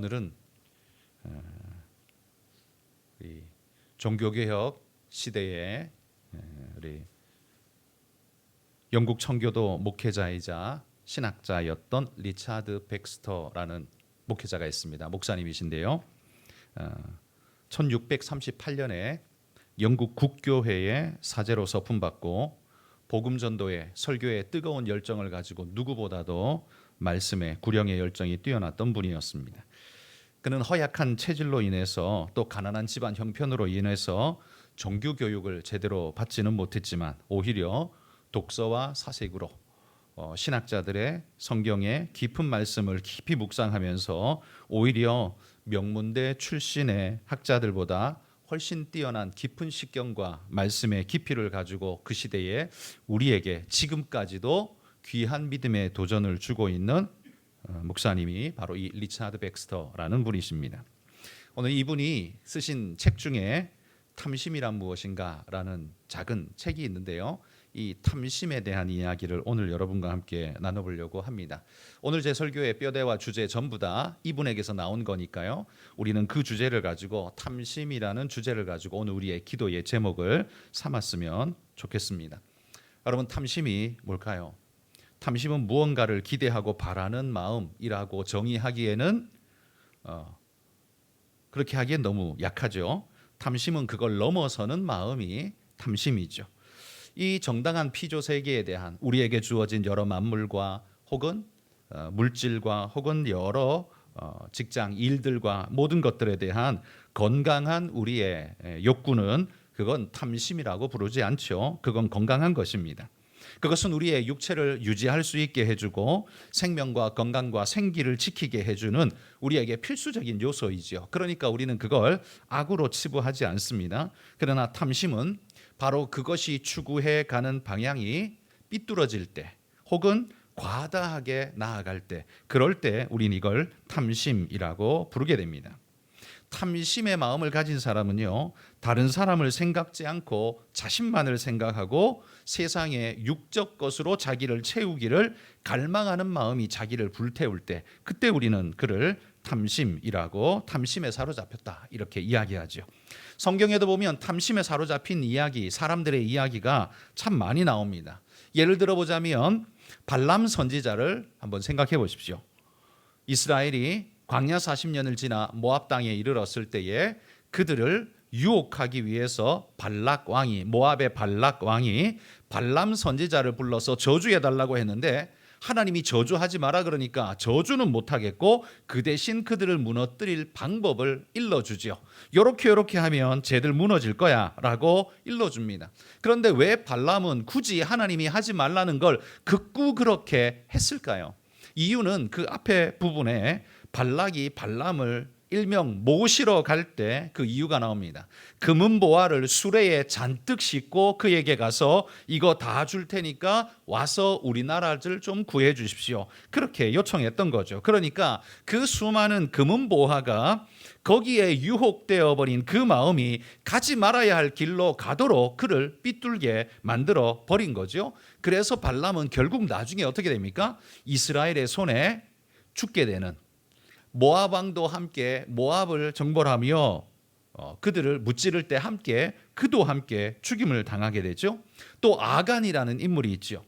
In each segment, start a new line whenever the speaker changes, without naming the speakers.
오늘은 우리 종교개혁 시대에 우리 영국 청교도 목회자이자 신학자였던 리차드 백스터라는 목회자가 있습니다. 목사님이신데요. 1638년에 영국 국교회의 사제로서 품받고 복음 전도의 설교의 뜨거운 열정을 가지고 누구보다도 말씀에 구령의 열정이 뛰어났던 분이었습니다. 그는 허약한 체질로 인해서 또 가난한 집안 형편으로 인해서 정규 교육을 제대로 받지는 못했지만 오히려 독서와 사색으로 신학자들의 성경의 깊은 말씀을 깊이 묵상하면서 오히려 명문대 출신의 학자들보다 훨씬 뛰어난 깊은 식견과 말씀의 깊이를 가지고 그 시대에 우리에게 지금까지도 귀한 믿음의 도전을 주고 있는 목사님이 바로 이 리차드 백스터라는 분이십니다. 오늘 이분이 쓰신 책 중에 탐심이란 무엇인가라는 작은 책이 있는데요. 이 탐심에 대한 이야기를 오늘 여러분과 함께 나눠보려고 합니다. 오늘 제 설교의 뼈대와 주제 전부 다 이분에게서 나온 거니까요. 우리는 그 주제를 가지고 탐심이라는 주제를 가지고 오늘 우리의 기도의 제목을 삼았으면 좋겠습니다. 여러분, 탐심이 뭘까요? 탐심은 무언가를 기대하고 바라는 마음이라고 정의하기에는 그렇게 하기엔 너무 약하죠. 탐심은 그걸 넘어서는 마음이 탐심이죠. 이 정당한 피조 세계에 대한 우리에게 주어진 여러 만물과 혹은 물질과 혹은 여러 직장 일들과 모든 것들에 대한 건강한 우리의 욕구는 그건 탐심이라고 부르지 않죠. 그건 건강한 것입니다. 그것은 우리의 육체를 유지할 수 있게 해주고 생명과 건강과 생기를 지키게 해주는 우리에게 필수적인 요소이죠. 그러니까 우리는 그걸 악으로 치부하지 않습니다. 그러나 탐심은 바로 그것이 추구해 가는 방향이 삐뚤어질 때 혹은 과다하게 나아갈 때, 그럴 때 우린 이걸 탐심이라고 부르게 됩니다. 탐심의 마음을 가진 사람은요, 다른 사람을 생각지 않고 자신만을 생각하고 세상의 육적 것으로 자기를 채우기를 갈망하는 마음이 자기를 불태울 때, 그때 우리는 그를 탐심이라고, 탐심에 사로잡혔다 이렇게 이야기하죠. 성경에도 보면 탐심에 사로잡힌 이야기, 사람들의 이야기가 참 많이 나옵니다. 예를 들어보자면 발람 선지자를 한번 생각해 보십시오. 이스라엘이 광야 40년을 지나 모압 땅에 이르렀을 때에 그들을 유혹하기 위해서 발락 왕이, 모압의 발락 왕이 발람 선지자를 불러서 저주해 달라고 했는데 하나님이 저주하지 마라 그러니까 저주는 못하겠고 그 대신 그들을 무너뜨릴 방법을 일러주죠. 요렇게 하면 쟤들 무너질 거야 라고 일러줍니다. 그런데 왜 발람은 굳이 하나님이 하지 말라는 걸 극구 그렇게 했을까요? 이유는 그 앞에 부분에 발락이 발람을 일명 모시러 갈 때 그 이유가 나옵니다. 금은 보화를 수레에 잔뜩 싣고 그에게 가서 이거 다 줄 테니까 와서 우리나라를 좀 구해 주십시오. 그렇게 요청했던 거죠. 그러니까 그 수많은 금은 보화가 거기에 유혹되어 버린 그 마음이 가지 말아야 할 길로 가도록 그를 삐뚤게 만들어 버린 거죠. 그래서 발람은 결국 나중에 어떻게 됩니까? 이스라엘의 손에 죽게 되는, 모압 왕도 함께 모압을 정벌하며 그들을 무찌를 때 함께 그도 함께 죽임을 당하게 되죠. 또 아간이라는 인물이 있죠.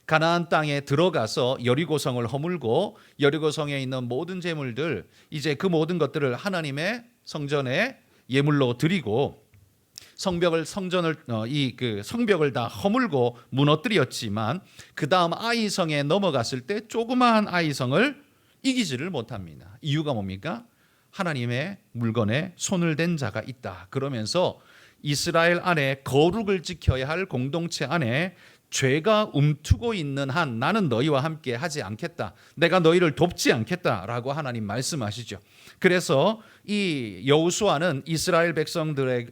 가나안 땅에 들어가서 여리고성을 허물고 여리고성에 있는 모든 재물들, 이제 그 모든 것들을 하나님의 성전에 예물로 드리고 성벽을 다 허물고 무너뜨렸지만 그 다음 아이성에 넘어갔을 때 조그마한 아이성을 이기지를 못합니다. 이유가 뭡니까? 하나님의 물건에 손을 댄 자가 있다. 그러면서 이스라엘 안에 거룩을 지켜야 할 공동체 안에 죄가 움트고 있는 한 나는 너희와 함께 하지 않겠다. 내가 너희를 돕지 않겠다라고 하나님 말씀하시죠. 그래서 이 여호수아는 이스라엘 백성들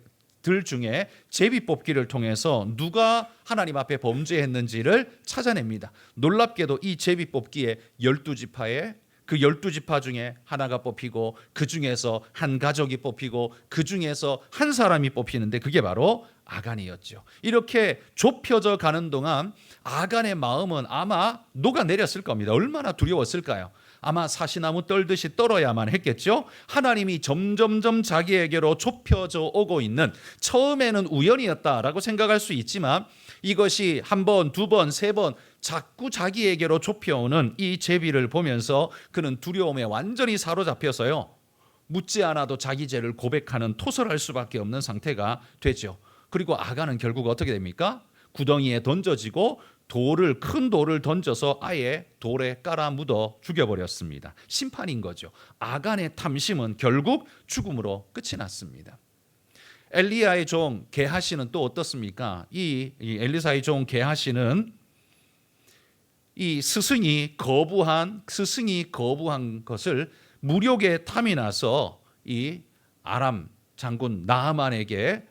중에 제비뽑기를 통해서 누가 하나님 앞에 범죄했는지를 찾아냅니다. 놀랍게도 이 제비뽑기에 12지파에 그 12지파 중에 하나가 뽑히고 그 중에서 한 가족이 뽑히고 그 중에서 한 사람이 뽑히는데 그게 바로 아간이었죠. 이렇게 좁혀져 가는 동안 아간의 마음은 아마 녹아내렸을 겁니다. 얼마나 두려웠을까요? 아마 사시나무 떨듯이 떨어야만 했겠죠. 하나님이 점점점 자기에게로 좁혀져 오고 있는, 처음에는 우연이었다라고 생각할 수 있지만 이것이 한 번, 두 번, 세 번 자꾸 자기에게로 좁혀오는 이 제비를 보면서 그는 두려움에 완전히 사로잡혀서요, 묻지 않아도 자기 죄를 고백하는, 토설할 수밖에 없는 상태가 되죠. 그리고 아간은 결국 어떻게 됩니까? 구덩이에 던져지고 큰 돌을 던져서 아예 돌에 깔아 묻어 죽여버렸습니다. 심판인 거죠. 아간의 탐심은 결국 죽음으로 끝이 났습니다. 엘리야의 종 게하시는 또 어떻습니까? 이 엘리사의 종 게하시는 이 스승이 거부한 것을 무력의 탐이 나서 이 아람 장군 나하만에게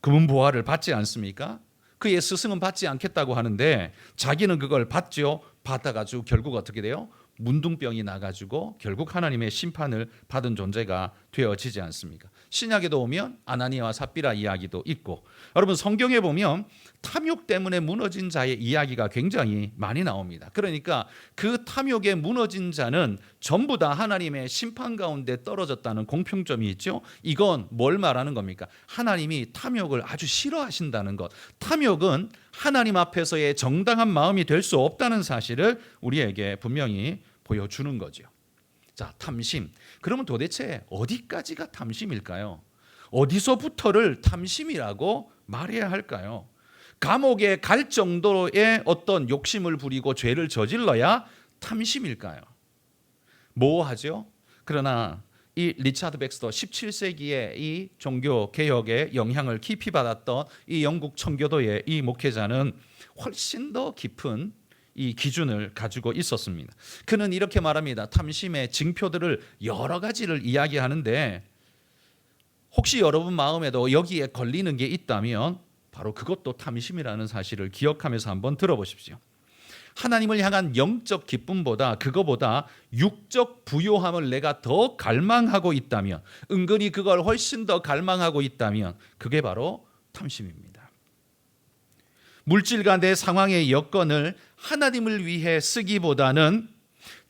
금은 보화를 받지 않습니까? 그의 스승은 받지 않겠다고 하는데 자기는 그걸 받죠. 받아가지고 결국 어떻게 돼요? 문둥병이 나가지고 결국 하나님의 심판을 받은 존재가 되어지지 않습니까? 신약에도 오면 아나니아와 삽비라 이야기도 있고, 여러분 성경에 보면 탐욕 때문에 무너진 자의 이야기가 굉장히 많이 나옵니다. 그러니까 그 탐욕에 무너진 자는 전부 다 하나님의 심판 가운데 떨어졌다는 공통점이 있죠. 이건 뭘 말하는 겁니까? 하나님이 탐욕을 아주 싫어하신다는 것. 탐욕은 하나님 앞에서의 정당한 마음이 될 수 없다는 사실을 우리에게 분명히 보여주는 거죠. 자, 탐심. 그러면 도대체 어디까지가 탐심일까요? 어디서부터를 탐심이라고 말해야 할까요? 감옥에 갈 정도의 어떤 욕심을 부리고 죄를 저질러야 탐심일까요? 모호하죠? 그러나 이 리차드 백스터 17세기의 이 종교 개혁의 영향을 깊이 받았던 이 영국 청교도의 이 목회자는 훨씬 더 깊은 이 기준을 가지고 있었습니다. 그는 이렇게 말합니다. 탐심의 징표들을 여러 가지를 이야기하는데 혹시 여러분 마음에도 여기에 걸리는 게 있다면 바로 그것도 탐심이라는 사실을 기억하면서 한번 들어보십시오. 하나님을 향한 영적 기쁨보다, 그거보다 육적 부요함을 내가 더 갈망하고 있다면, 은근히 그걸 훨씬 더 갈망하고 있다면 그게 바로 탐심입니다. 물질과 내 상황의 여건을 하나님을 위해 쓰기보다는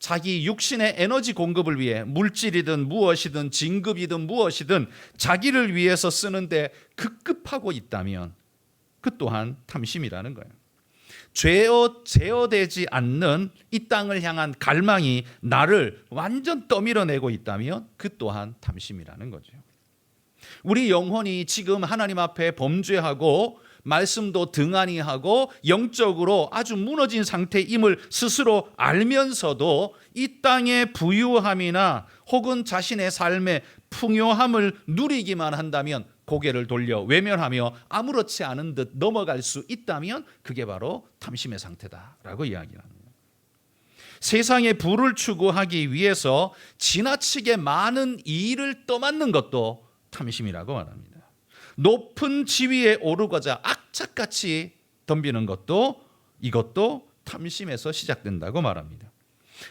자기 육신의 에너지 공급을 위해, 물질이든 무엇이든 진급이든 무엇이든 자기를 위해서 쓰는데 급급하고 있다면 그 또한 탐심이라는 거예요. 제어되지 않는 이 땅을 향한 갈망이 나를 완전 떠밀어내고 있다면 그 또한 탐심이라는 거죠. 우리 영혼이 지금 하나님 앞에 범죄하고 말씀도 등한히 하고 영적으로 아주 무너진 상태임을 스스로 알면서도 이 땅의 부유함이나 혹은 자신의 삶의 풍요함을 누리기만 한다면 고개를 돌려 외면하며 아무렇지 않은 듯 넘어갈 수 있다면 그게 바로 탐심의 상태다라고 이야기합니다. 세상의 부를 추구하기 위해서 지나치게 많은 이익을 떠맡는 것도 탐심이라고 말합니다. 높은 지위에 오르고자 악착같이 덤비는 것도, 이것도 탐심에서 시작된다고 말합니다.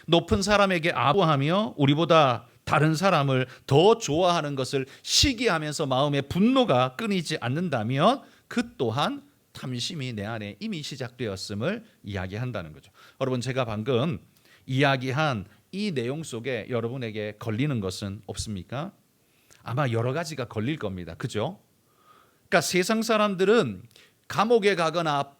높은 사람에게 아부하며 우리보다 다른 사람을 더 좋아하는 것을 시기하면서 마음의 분노가 끊이지 않는다면 그 또한 탐심이 내 안에 이미 시작되었음을 이야기한다는 거죠. 여러분, 제가 방금 이야기한 이 내용 속에 여러분에게 걸리는 것은 없습니까? 아마 여러 가지가 걸릴 겁니다. 그죠? 그러니까 세상 사람들은 감옥에 가거나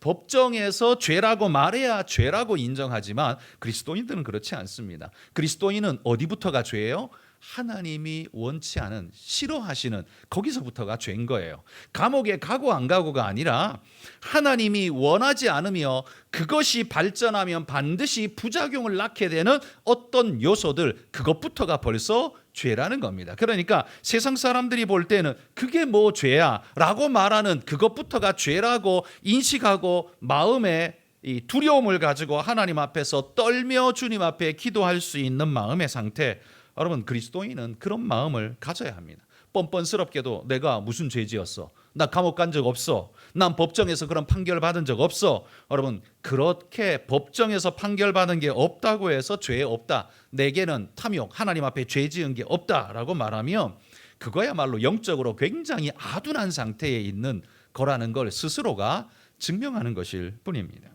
법정에서 죄라고 말해야 죄라고 인정하지만 그리스도인들은 그렇지 않습니다. 그리스도인은 어디부터가 죄예요? 하나님이 원치 않은, 싫어하시는 거기서부터가 죄인 거예요. 감옥에 가고 안 가고가 아니라 하나님이 원하지 않으며 그것이 발전하면 반드시 부작용을 낳게 되는 어떤 요소들, 그것부터가 벌써 죄라는 겁니다. 그러니까 세상 사람들이 볼 때는 그게 뭐 죄야 라고 말하는 그것부터가 죄라고 인식하고 마음에 이 두려움을 가지고 하나님 앞에서 떨며 주님 앞에 기도할 수 있는 마음의 상태, 여러분 그리스도인은 그런 마음을 가져야 합니다. 뻔뻔스럽게도 내가 무슨 죄 지었어? 나 감옥 간 적 없어. 난 법정에서 그런 판결 받은 적 없어. 여러분, 그렇게 법정에서 판결 받은 게 없다고 해서 죄 없다, 내게는 탐욕, 하나님 앞에 죄 지은 게 없다라고 말하면 그거야말로 영적으로 굉장히 아둔한 상태에 있는 거라는 걸 스스로가 증명하는 것일 뿐입니다.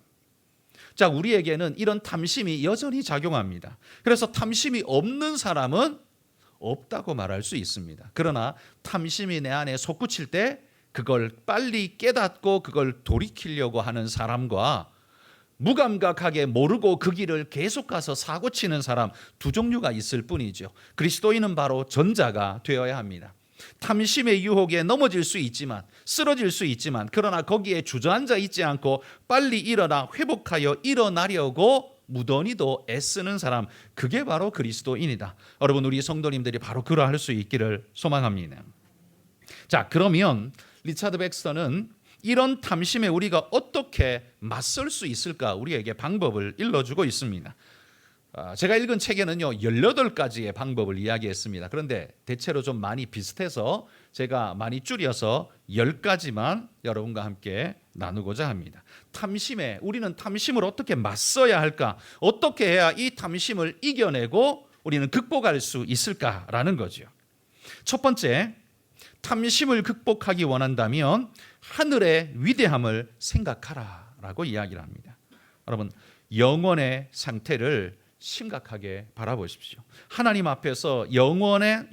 자, 우리에게는 이런 탐심이 여전히 작용합니다. 그래서 탐심이 없는 사람은 없다고 말할 수 있습니다. 그러나 탐심이 내 안에 솟구칠 때 그걸 빨리 깨닫고 그걸 돌이키려고 하는 사람과 무감각하게 모르고 그 길을 계속 가서 사고치는 사람, 두 종류가 있을 뿐이죠. 그리스도인은 바로 전자가 되어야 합니다. 탐심의 유혹에 넘어질 수 있지만, 쓰러질 수 있지만, 그러나 거기에 주저앉아 있지 않고 빨리 일어나 회복하여 일어나려고 무던히도 애쓰는 사람, 그게 바로 그리스도인이다. 여러분, 우리 성도님들이 바로 그러할 수 있기를 소망합니다. 자, 그러면 리차드 백스터는 이런 탐심에 우리가 어떻게 맞설 수 있을까, 우리에게 방법을 일러주고 있습니다. 제가 읽은 책에는요 18가지의 방법을 이야기했습니다. 그런데 대체로 좀 많이 비슷해서 제가 많이 줄여서 10가지만 여러분과 함께 나누고자 합니다. 우리는 탐심을 어떻게 맞서야 할까? 어떻게 해야 이 탐심을 이겨내고 우리는 극복할 수 있을까라는 거죠. 첫 번째, 탐심을 극복하기 원한다면 하늘의 위대함을 생각하라라고 이야기를 합니다. 여러분, 영혼의 상태를 심각하게 바라보십시오. 하나님 앞에서 영원의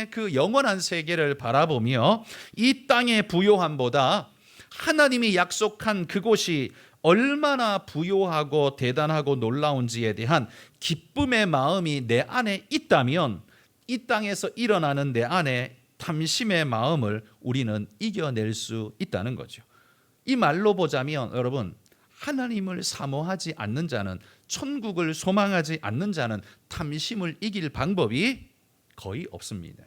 그 영원한 세계를 바라보며 이 땅의 부요함보다 하나님이 약속한 그곳이 얼마나 부요하고 대단하고 놀라운지에 대한 기쁨의 마음이 내 안에 있다면 이 땅에서 일어나는 내 안에 탐심의 마음을 우리는 이겨낼 수 있다는 거죠. 이 말로 보자면 여러분, 하나님을 사모하지 않는 자는, 천국을 소망하지 않는 자는 탐심을 이길 방법이 거의 없습니다.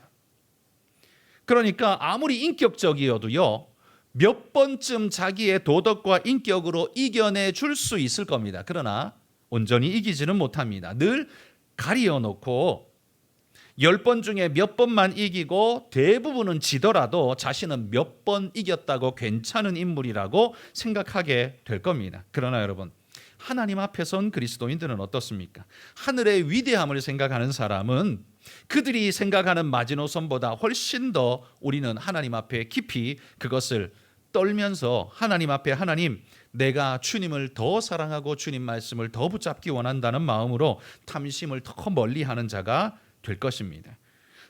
그러니까 아무리 인격적이어도요 몇 번쯤 자기의 도덕과 인격으로 이겨내 줄 수 있을 겁니다. 그러나 온전히 이기지는 못합니다. 늘 가리어 놓고 10번 중에 몇 번만 이기고 대부분은 지더라도 자신은 몇 번 이겼다고 괜찮은 인물이라고 생각하게 될 겁니다. 그러나 여러분, 하나님 앞에 선 그리스도인들은 어떻습니까? 하늘의 위대함을 생각하는 사람은 그들이 생각하는 마지노선보다 훨씬 더 우리는 하나님 앞에 깊이 그것을 떨면서 하나님 앞에, 하나님, 내가 주님을 더 사랑하고 주님 말씀을 더 붙잡기 원한다는 마음으로 탐심을 더 멀리하는 자가 될 것입니다.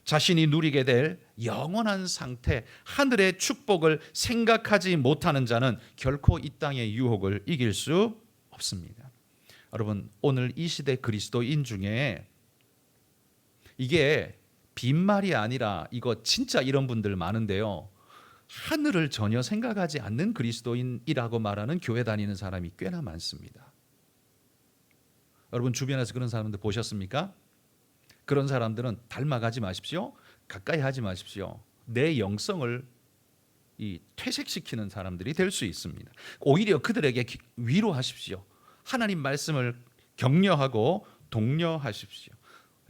자신이 누리게 될 영원한 상태, 하늘의 축복을 생각하지 못하는 자는 결코 이 땅의 유혹을 이길 수 없습니다. 여러분, 오늘 이 시대 그리스도인 중에 이게 빈말이 아니라 이거 진짜 이런 분들 많은데요, 하늘을 전혀 생각하지 않는 그리스도인이라고 말하는 교회 다니는 사람이 꽤나 많습니다. 여러분 주변에서 그런 사람들 보셨습니까? 그런 사람들은 닮아가지 마십시오. 가까이 하지 마십시오. 내 영성을 퇴색시키는 사람들이 될 수 있습니다. 오히려 그들에게 위로하십시오. 하나님 말씀을 격려하고 독려하십시오.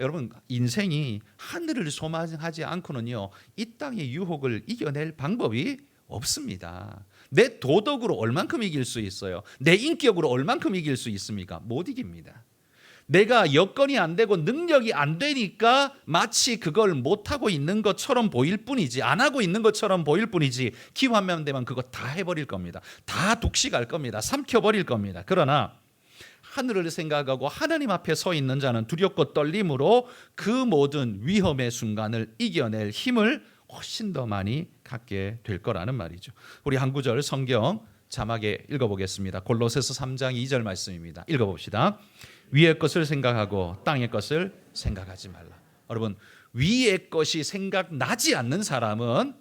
여러분, 인생이 하늘을 소망하지 않고는요 이 땅의 유혹을 이겨낼 방법이 없습니다. 내 도덕으로 얼만큼 이길 수 있어요? 내 인격으로 얼만큼 이길 수 있습니까? 못 이깁니다. 내가 여건이 안 되고 능력이 안 되니까 마치 그걸 못하고 있는 것처럼 보일 뿐이지, 안 하고 있는 것처럼 보일 뿐이지, 기회만 되면 그거 다 해버릴 겁니다. 다 독식할 겁니다. 삼켜버릴 겁니다. 그러나 하늘을 생각하고 하나님 앞에 서 있는 자는 두렵고 떨림으로 그 모든 위험의 순간을 이겨낼 힘을 훨씬 더 많이 갖게 될 거라는 말이죠. 우리 한 구절 성경 자막에 읽어보겠습니다. 골로새서 3장 2절 말씀입니다. 읽어봅시다. 위의 것을 생각하고 땅의 것을 생각하지 말라. 여러분, 위의 것이 생각나지 않는 사람은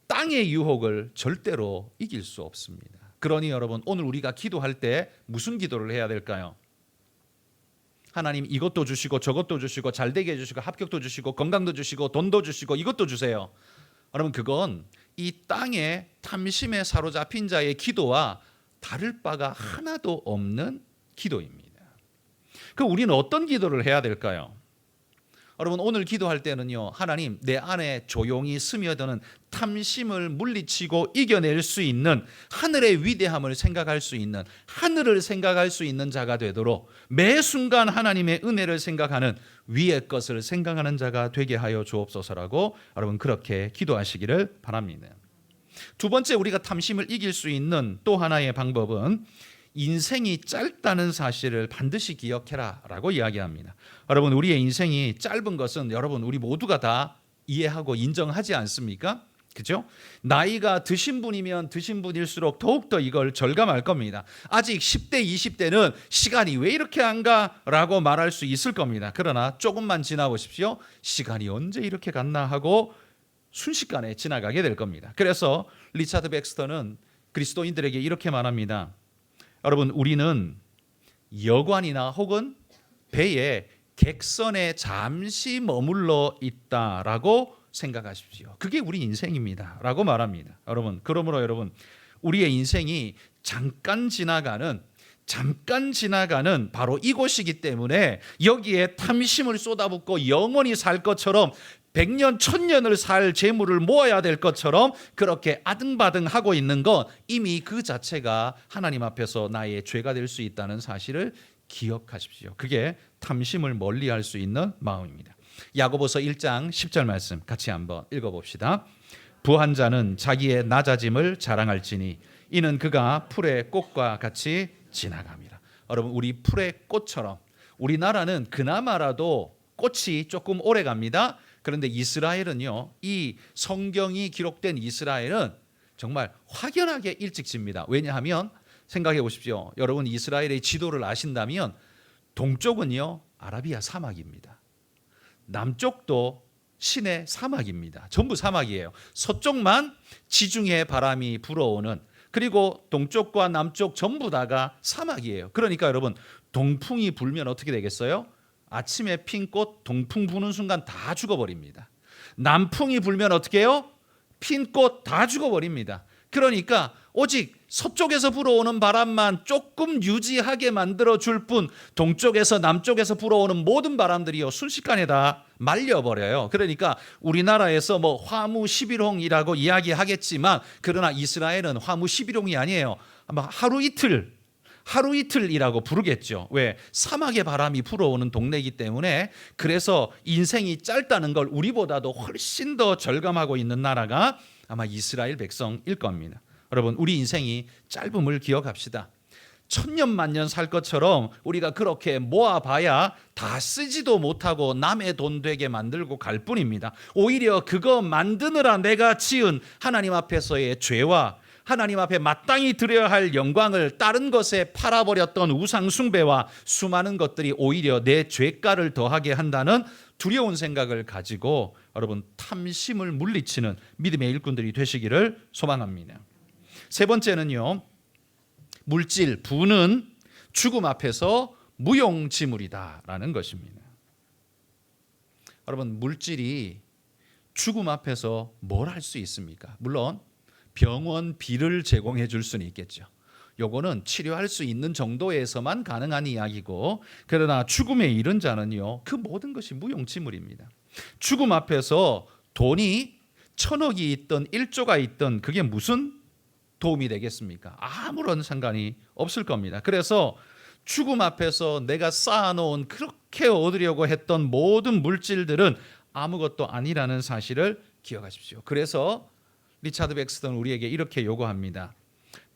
땅의 유혹을 절대로 이길 수 없습니다. 그러니 여러분, 오늘 우리가 기도할 때 무슨 기도를 해야 될까요? 하나님, 이것도 주시고 저것도 주시고 잘되게 해주시고 합격도 주시고 건강도 주시고 돈도 주시고 이것도 주세요. 여러분, 그건 이 땅의 탐심에 사로잡힌 자의 기도와 다를 바가 하나도 없는 기도입니다. 그럼 우리는 어떤 기도를 해야 될까요? 여러분 오늘 기도할 때는요, 하나님 내 안에 조용히 스며드는 탐심을 물리치고 이겨낼 수 있는 하늘의 위대함을 생각할 수 있는, 하늘을 생각할 수 있는 자가 되도록 매 순간 하나님의 은혜를 생각하는, 위의 것을 생각하는 자가 되게 하여 주옵소서라고 여러분 그렇게 기도하시기를 바랍니다. 두 번째, 우리가 탐심을 이길 수 있는 또 하나의 방법은 인생이 짧다는 사실을 반드시 기억해라 라고 이야기합니다. 여러분 우리의 인생이 짧은 것은 여러분 우리 모두가 다 이해하고 인정하지 않습니까? 그죠? 나이가 드신 분이면 드신 분일수록 더욱더 이걸 절감할 겁니다. 아직 10대, 20대는 시간이 왜 이렇게 안 가라고 말할 수 있을 겁니다. 그러나 조금만 지나보십시오. 시간이 언제 이렇게 갔나 하고 순식간에 지나가게 될 겁니다. 그래서 리차드 백스터는 그리스도인들에게 이렇게 말합니다. 여러분 우리는 여관이나 혹은 배에 객선에 잠시 머물러 있다라고 생각하십시오. 그게 우리 인생입니다 라고 말합니다. 그러므로 여러분 우리의 인생이 잠깐 지나가는 바로 이곳이기 때문에 여기에 탐심을 쏟아붓고 영원히 살 것처럼 100년, 1000년을 살 재물을 모아야 될 것처럼 그렇게 아등바등하고 있는 건 이미 그 자체가 하나님 앞에서 나의 죄가 될 수 있다는 사실을 기억하십시오. 그게 탐심을 멀리할 수 있는 마음입니다. 야고보서 1장 10절 말씀 같이 한번 읽어봅시다. 부한 자는 자기의 낮아짐을 자랑할지니 이는 그가 풀의 꽃과 같이 지나갑니다. 여러분 우리 풀의 꽃처럼 우리나라는 그나마라도 꽃이 조금 오래 갑니다. 그런데 이스라엘은요, 이 성경이 기록된 이스라엘은 정말 확연하게 일찍 집니다. 왜냐하면 생각해 보십시오. 여러분 이스라엘의 지도를 아신다면 동쪽은요 아라비아 사막입니다. 남쪽도 시내 사막입니다. 전부 사막이에요. 서쪽만 지중해 바람이 불어오는, 그리고 동쪽과 남쪽 전부 다가 사막이에요. 그러니까 여러분 동풍이 불면 어떻게 되겠어요? 아침에 핀 꽃 동풍 부는 순간 다 죽어버립니다. 남풍이 불면 어떻게 해요? 핀 꽃 다 죽어버립니다. 그러니까 오직 서쪽에서 불어오는 바람만 조금 유지하게 만들어줄 뿐 동쪽에서 남쪽에서 불어오는 모든 바람들이요 순식간에 다 말려버려요. 그러니까 우리나라에서 뭐 화무 11홍이라고 이야기하겠지만 그러나 이스라엘은 화무 11홍이 아니에요. 아마 하루 이틀이라고 부르겠죠. 왜? 사막의 바람이 불어오는 동네이기 때문에. 그래서 인생이 짧다는 걸 우리보다도 훨씬 더 절감하고 있는 나라가 아마 이스라엘 백성일 겁니다. 여러분 우리 인생이 짧음을 기억합시다. 1000년 만년 살 것처럼 우리가 그렇게 모아봐야 다 쓰지도 못하고 남의 돈 되게 만들고 갈 뿐입니다. 오히려 그거 만드느라 내가 지은 하나님 앞에서의 죄와 하나님 앞에 마땅히 드려야 할 영광을 다른 것에 팔아버렸던 우상 숭배와 수많은 것들이 오히려 내 죄가를 더하게 한다는 두려운 생각을 가지고 여러분 탐심을 물리치는 믿음의 일꾼들이 되시기를 소망합니다. 세 번째는요, 물질, 부는 죽음 앞에서 무용지물이다라는 것입니다. 여러분 물질이 죽음 앞에서 뭘 할 수 있습니까? 물론 병원비를 제공해 줄 수는 있겠죠. 요거는 치료할 수 있는 정도에서만 가능한 이야기고, 그러나 죽음에 이른 자는요 그 모든 것이 무용지물입니다. 죽음 앞에서 돈이 1000억이 있든 1조가 있든 그게 무슨 도움이 되겠습니까? 아무런 상관이 없을 겁니다. 그래서 죽음 앞에서 내가 쌓아놓은 그렇게 얻으려고 했던 모든 물질들은 아무것도 아니라는 사실을 기억하십시오. 그래서 리차드 백스턴은 우리에게 이렇게 요구합니다.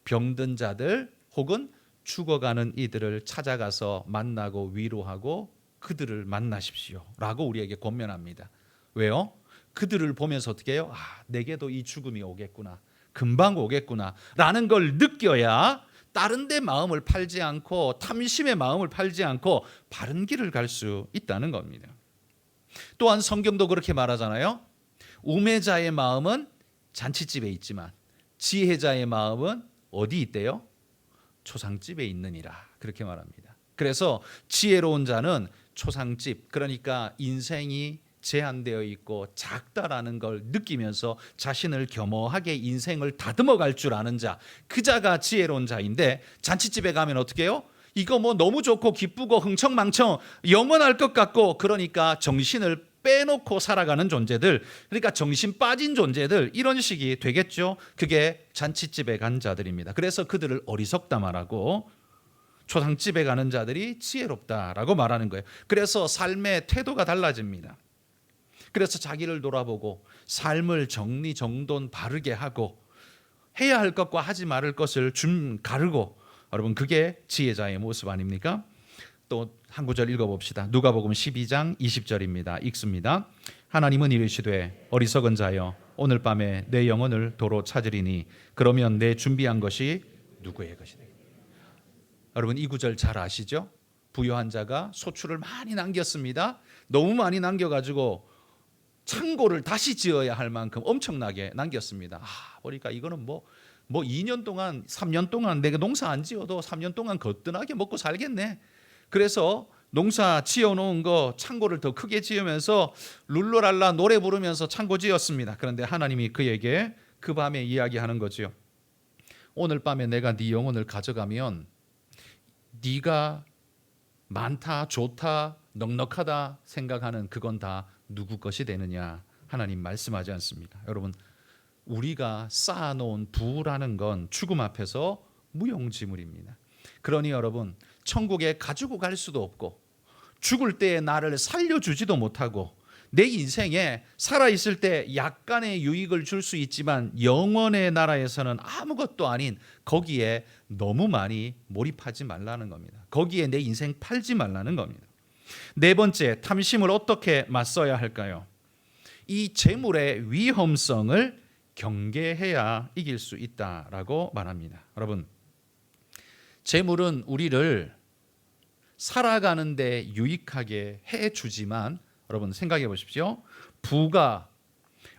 병든 자들 혹은 죽어가는 이들을 찾아가서 만나고 위로하고 그들을 만나십시오 라고 우리에게 권면합니다. 왜요? 그들을 보면서 어떻게 해요? 내게도 이 죽음이 오겠구나, 금방 오겠구나 라는 걸 느껴야 다른 데 마음을 팔지 않고 탐심의 마음을 팔지 않고 바른 길을 갈 수 있다는 겁니다. 또한 성경도 그렇게 말하잖아요. 우매자의 마음은 잔치집에 있지만 지혜자의 마음은 어디 있대요? 초상집에 있느니라, 그렇게 말합니다. 그래서 지혜로운 자는 초상집, 그러니까 인생이 제한되어 있고 작다라는 걸 느끼면서 자신을 겸허하게 인생을 다듬어 갈 줄 아는 자, 그 자가 지혜로운 자인데, 잔치집에 가면 어떻게 해요? 이거 뭐 너무 좋고 기쁘고 흥청망청 영원할 것 같고, 그러니까 정신을 빼놓고 살아가는 존재들, 그러니까 정신 빠진 존재들, 이런 식이 되겠죠. 그게 잔치집에 간 자들입니다. 그래서 그들을 어리석다 말하고, 초상집에 가는 자들이 지혜롭다라고 말하는 거예요. 그래서 삶의 태도가 달라집니다. 그래서 자기를 돌아보고 삶을 정리정돈 바르게 하고, 해야 할 것과 하지 말을 것을 가르고, 여러분 그게 지혜자의 모습 아닙니까? 또 한 구절 읽어봅시다. 누가복음 12장 20절입니다. 읽습니다. 하나님은 이르시되 어리석은 자여 오늘 밤에 내 영혼을 도로 찾으리니 그러면 내 준비한 것이 누구의 것이냐. 여러분 이 구절 잘 아시죠? 부유한 자가 소출을 많이 남겼습니다. 너무 많이 남겨가지고 창고를 다시 지어야 할 만큼 엄청나게 남겼습니다. 보니까 이거는 뭐 2년 동안 3년 동안 내가 농사 안 지어도 3년 동안 거뜬하게 먹고 살겠네. 그래서 농사 지어놓은 거 창고를 더 크게 지으면서 룰루랄라 노래 부르면서 창고 지었습니다. 그런데 하나님이 그에게 그 밤에 이야기하는 거죠. 오늘 밤에 내가 네 영혼을 가져가면 네가 많다, 좋다, 넉넉하다 생각하는 그건 다 누구 것이 되느냐. 하나님 말씀하지 않습니까? 여러분 우리가 쌓아놓은 부라는 건 죽음 앞에서 무용지물입니다. 그러니 여러분 천국에 가지고 갈 수도 없고 죽을 때에 나를 살려주지도 못하고 내 인생에 살아있을 때 약간의 유익을 줄 수 있지만 영원의 나라에서는 아무것도 아닌 거기에 너무 많이 몰입하지 말라는 겁니다. 거기에 내 인생 팔지 말라는 겁니다. 네 번째, 탐심을 어떻게 맞서야 할까요? 이 재물의 위험성을 경계해야 이길 수 있다라고 말합니다. 여러분 재물은 우리를 살아가는 데 유익하게 해주지만 여러분 생각해 보십시오. 부가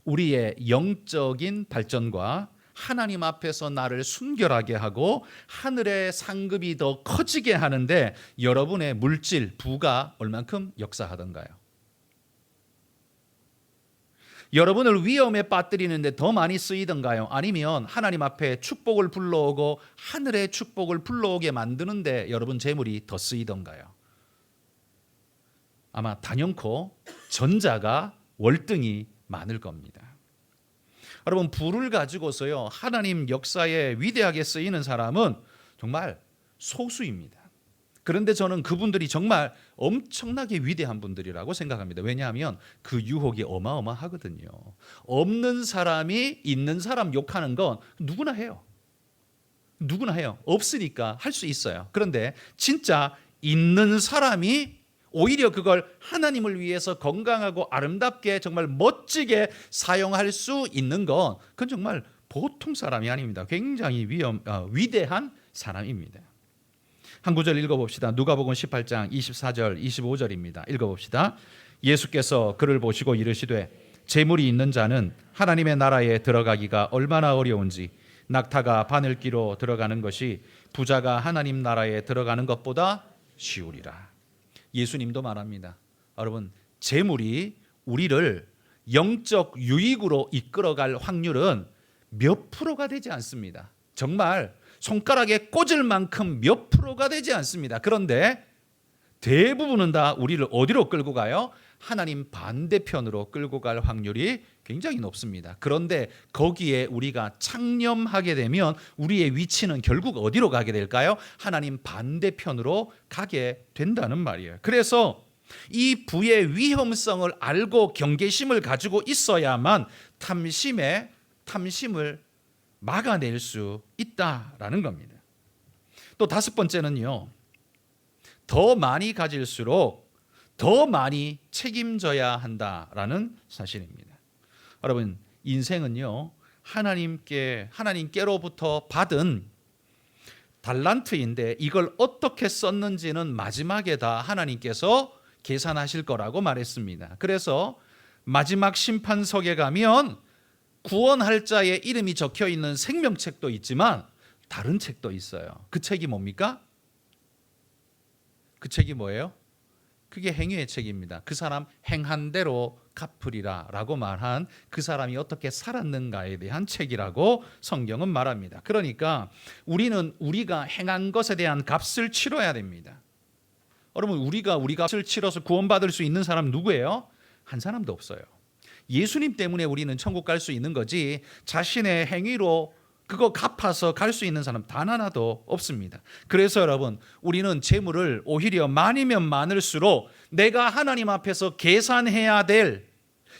우리의 영적인 발전과 하나님 앞에서 나를 순결하게 하고 하늘의 상급이 더 커지게 하는데 여러분의 물질, 부가 얼만큼 역사하던가요? 여러분을 위험에 빠뜨리는데 더 많이 쓰이던가요? 아니면 하나님 앞에 축복을 불러오고 하늘의 축복을 불러오게 만드는데 여러분 재물이 더 쓰이던가요? 아마 단연코 전자가 월등히 많을 겁니다. 여러분 부를 가지고서요 하나님 역사에 위대하게 쓰이는 사람은 정말 소수입니다. 그런데 저는 그분들이 정말 엄청나게 위대한 분들이라고 생각합니다. 왜냐하면 그 유혹이 어마어마하거든요. 없는 사람이 있는 사람 욕하는 건 누구나 해요. 누구나 해요. 없으니까 할 수 있어요. 그런데 진짜 있는 사람이 오히려 그걸 하나님을 위해서 건강하고 아름답게 정말 멋지게 사용할 수 있는 건 그건 정말 보통 사람이 아닙니다. 굉장히 위대한 사람입니다. 한 구절 읽어봅시다. 누가복음 18장 24절 25절입니다. 읽어봅시다. 예수께서 그를 보시고 이르시되 재물이 있는 자는 하나님의 나라에 들어가기가 얼마나 어려운지 낙타가 바늘기로 들어가는 것이 부자가 하나님 나라에 들어가는 것보다 쉬우리라. 예수님도 말합니다. 여러분 재물이 우리를 영적 유익으로 이끌어갈 확률은 몇 프로가 되지 않습니다. 정말 손가락에 꽂을 만큼 몇 프로가 되지 않습니다. 그런데 대부분은 다 우리를 어디로 끌고 가요? 하나님 반대편으로 끌고 갈 확률이 굉장히 높습니다. 그런데 거기에 우리가 창념하게 되면 우리의 위치는 결국 어디로 가게 될까요? 하나님 반대편으로 가게 된다는 말이에요. 그래서 이 부의 위험성을 알고 경계심을 가지고 있어야만 탐심을 막아낼 수 있다라는 겁니다. 또 다섯 번째는요. 더 많이 가질수록 더 많이 책임져야 한다라는 사실입니다. 여러분 인생은요. 하나님께로부터 받은 달란트인데 이걸 어떻게 썼는지는 마지막에 다 하나님께서 계산하실 거라고 말했습니다. 그래서 마지막 심판석에 가면 구원할 자의 이름이 적혀 있는 생명책도 있지만 다른 책도 있어요. 그 책이 뭡니까? 그 책이 뭐예요? 그게 행위의 책입니다. 그 사람 행한 대로 갚으리라 라고 말한 그 사람이 어떻게 살았는가에 대한 책이라고 성경은 말합니다. 그러니까 우리는 우리가 행한 것에 대한 값을 치러야 됩니다. 여러분, 우리가 우리 값을 치러서 구원받을 수 있는 사람 누구예요? 한 사람도 없어요. 예수님 때문에 우리는 천국 갈 수 있는 거지 자신의 행위로 그거 갚아서 갈 수 있는 사람 단 하나도 없습니다. 그래서 여러분, 우리는 재물을 오히려 많으면 많을수록 내가 하나님 앞에서 계산해야 될,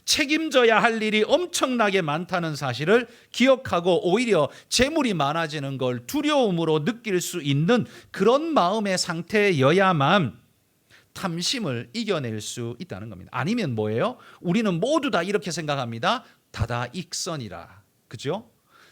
책임져야 할 일이 엄청나게 많다는 사실을 기억하고 오히려 재물이 많아지는 걸 두려움으로 느낄 수 있는 그런 마음의 상태여야만 탐심을 이겨낼 수 있다는 겁니다. 아니면 뭐예요? 우리는 모두 다 이렇게 생각합니다. 다다익선이라. 그죠?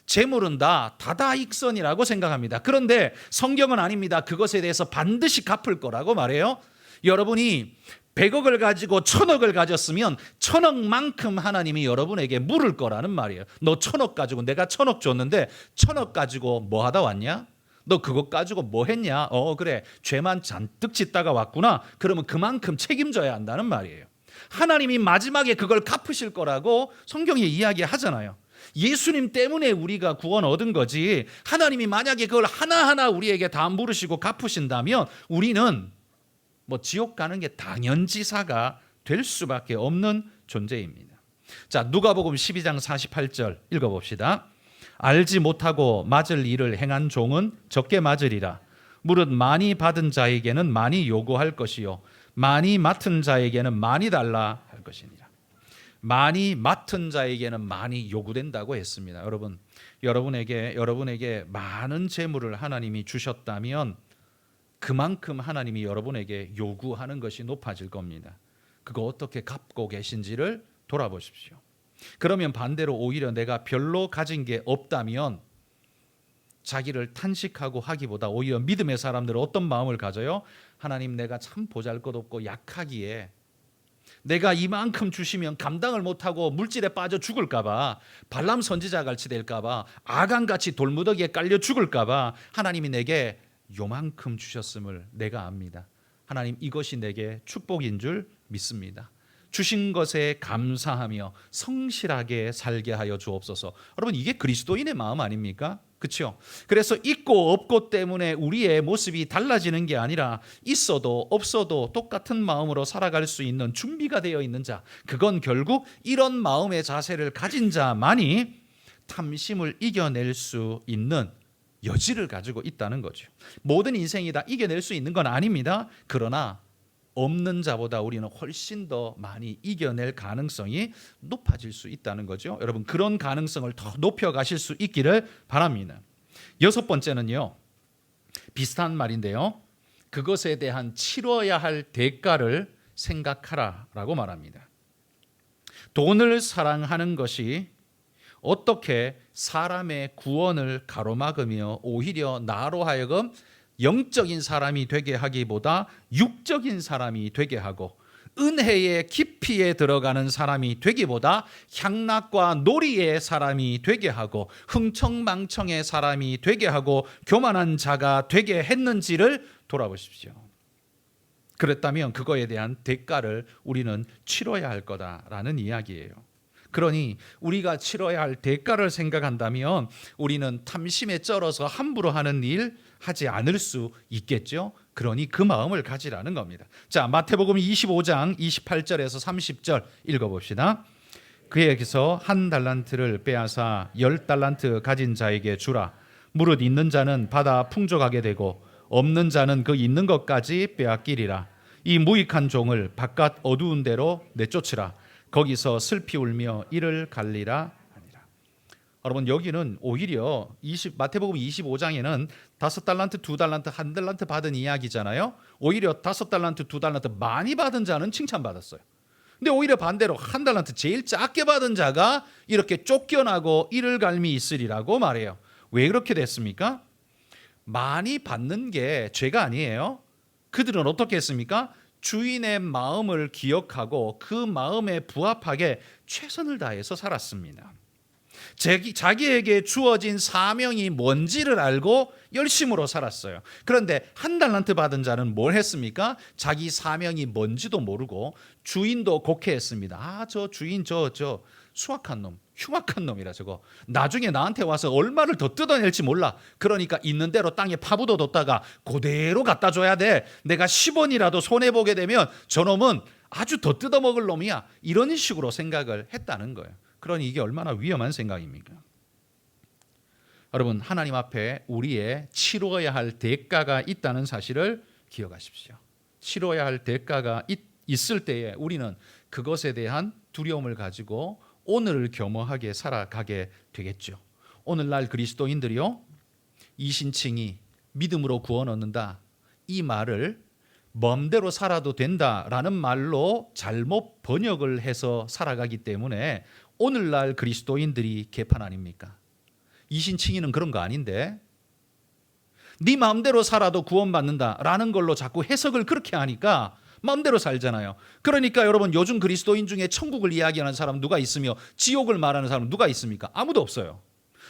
재물은 다 다다익선이라고 생각합니다. 그런데 성경은 아닙니다. 그것에 대해서 반드시 갚을 거라고 말해요. 여러분이 100억을 가지고 1000억을 가졌으면 1000억만큼 하나님이 여러분에게 물을 거라는 말이에요. 너 1000억 가지고, 내가 1000억 줬는데 1000억 가지고 뭐 하다 왔냐? 너 그것 가지고 뭐 했냐? 그래, 죄만 잔뜩 짓다가 왔구나. 그러면 그만큼 책임져야 한다는 말이에요. 하나님이 마지막에 그걸 갚으실 거라고 성경이 이야기하잖아요. 예수님 때문에 우리가 구원 얻은 거지, 하나님이 만약에 그걸 하나하나 우리에게 다 물으시고 갚으신다면 우리는 뭐 지옥 가는 게 당연지사가 될 수밖에 없는 존재입니다. 자, 누가복음 12장 48절 읽어봅시다. 알지 못하고 맞을 일을 행한 종은 적게 맞으리라. 무릇 많이 받은 자에게는 많이 요구할 것이요 많이 맡은 자에게는 많이 달라 할 것이니라. 많이 맡은 자에게는 많이 요구된다고 했습니다. 여러분, 여러분에게 많은 재물을 하나님이 주셨다면 그만큼 하나님이 여러분에게 요구하는 것이 높아질 겁니다. 그거 어떻게 갚고 계신지를 돌아보십시오. 그러면 반대로 오히려 내가 별로 가진 게 없다면 자기를 탄식하고 하기보다 오히려 믿음의 사람들은 어떤 마음을 가져요? 하나님, 내가 참 보잘것없고 약하기에 내가 이만큼 주시면 감당을 못하고 물질에 빠져 죽을까 봐, 발람 선지자 같이 될까 봐, 아간같이 돌무더기에 깔려 죽을까 봐 하나님이 내게 요만큼 주셨음을 내가 압니다. 하나님, 이것이 내게 축복인 줄 믿습니다. 주신 것에 감사하며 성실하게 살게 하여 주옵소서. 여러분, 이게 그리스도인의 마음 아닙니까? 그렇죠? 그래서 있고 없고 때문에 우리의 모습이 달라지는 게 아니라 있어도 없어도 똑같은 마음으로 살아갈 수 있는 준비가 되어 있는 자, 그건 결국 이런 마음의 자세를 가진 자만이 탐심을 이겨낼 수 있는 여지를 가지고 있다는 거죠. 모든 인생이 다 이겨낼 수 있는 건 아닙니다. 그러나 없는 자보다 우리는 훨씬 더 많이 이겨낼 가능성이 높아질 수 있다는 거죠. 여러분, 그런 가능성을 더 높여가실 수 있기를 바랍니다. 6번째는요, 비슷한 말인데요, 그것에 대한 치러야 할 대가를 생각하라라고 말합니다. 돈을 사랑하는 것이 어떻게 사람의 구원을 가로막으며 오히려 나로 하여금 영적인 사람이 되게 하기보다 육적인 사람이 되게 하고 은혜의 깊이에 들어가는 사람이 되기보다 향락과 놀이의 사람이 되게 하고 흥청망청의 사람이 되게 하고 교만한 자가 되게 했는지를 돌아보십시오. 그랬다면 그거에 대한 대가를 우리는 치러야 할 거다라는 이야기예요. 그러니 우리가 치러야 할 대가를 생각한다면 우리는 탐심에 쩔어서 함부로 하는 일 하지 않을 수 있겠죠. 그러니 그 마음을 가지라는 겁니다. 자, 마태복음 25장 28절에서 30절 읽어봅시다. 그에게서 1달란트를 빼앗아 10달란트 가진 자에게 주라. 무릇 있는 자는 받아 풍족하게 되고 없는 자는 그 있는 것까지 빼앗기리라. 이 무익한 종을 바깥 어두운 데로 내쫓으라. 거기서 슬피 울며 이를 갈리라 하니라. 여러분, 여기는 오히려 마태복음 25장에는 5달란트, 2달란트, 1달란트 받은 이야기잖아요. 오히려 5달란트, 2달란트 많이 받은 자는 칭찬받았어요. 근데 오히려 반대로 1달란트 제일 작게 받은 자가 이렇게 쫓겨나고 이를 갈미 있으리라고 말해요. 왜 그렇게 됐습니까? 많이 받는 게 죄가 아니에요. 그들은 어떻게 했습니까? 주인의 마음을 기억하고 그 마음에 부합하게 최선을 다해서 살았습니다. 자기에게 주어진 사명이 뭔지를 알고 열심으로 살았어요. 그런데 한 달란트 받은 자는 뭘 했습니까? 자기 사명이 뭔지도 모르고 주인도 곡해했습니다. 저 주인 저 수악한 놈, 흉악한 놈이라 저거. 나중에 나한테 와서 얼마를 더 뜯어낼지 몰라. 그러니까 있는 대로 땅에 파묻어 뒀다가 그대로 갖다 줘야 돼. 내가 10원이라도 손해보게 되면 저놈은 아주 더 뜯어먹을 놈이야. 이런 식으로 생각을 했다는 거예요. 그러니 이게 얼마나 위험한 생각입니까? 여러분, 하나님 앞에 우리의 치러야 할 대가가 있다는 사실을 기억하십시오. 치러야 할 대가가 있을 때에 우리는 그것에 대한 두려움을 가지고 오늘을 겸허하게 살아가게 되겠죠. 오늘날 그리스도인들이요, 이신칭이 믿음으로 구원 얻는다, 이 말을 맘대로 살아도 된다라는 말로 잘못 번역을 해서 살아가기 때문에 오늘날 그리스도인들이 개판 아닙니까? 이신칭의는 그런 거 아닌데 네 마음대로 살아도 구원받는다라는 걸로 자꾸 해석을 그렇게 하니까 마음대로 살잖아요. 그러니까 여러분, 요즘 그리스도인 중에 천국을 이야기하는 사람 누가 있으며 지옥을 말하는 사람 누가 있습니까? 아무도 없어요.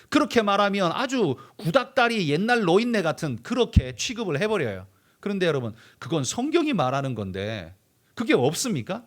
그렇게 말하면 아주 구닥다리 옛날 노인네 같은 그렇게 취급을 해버려요. 그런데 여러분, 그건 성경이 말하는 건데 그게 없습니까?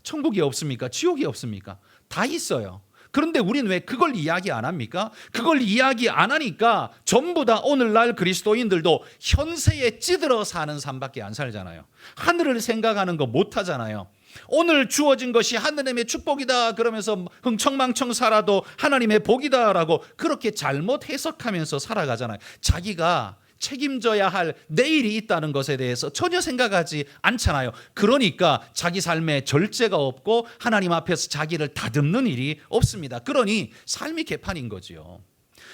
천국이 없습니까? 지옥이 없습니까? 다 있어요. 그런데 우리는 왜 그걸 이야기 안 합니까? 그걸 이야기 안 하니까 전부 다 오늘날 그리스도인들도 현세에 찌들어 사는 삶밖에 안 살잖아요. 하늘을 생각하는 거 못 하잖아요. 오늘 주어진 것이 하느님의 축복이다 그러면서 흥청망청 살아도 하나님의 복이다라고 그렇게 잘못 해석하면서 살아가잖아요. 자기가 책임져야 할 내일이 있다는 것에 대해서 전혀 생각하지 않잖아요. 그러니까 자기 삶에 절제가 없고 하나님 앞에서 자기를 다듬는 일이 없습니다. 그러니 삶이 개판인 거지요.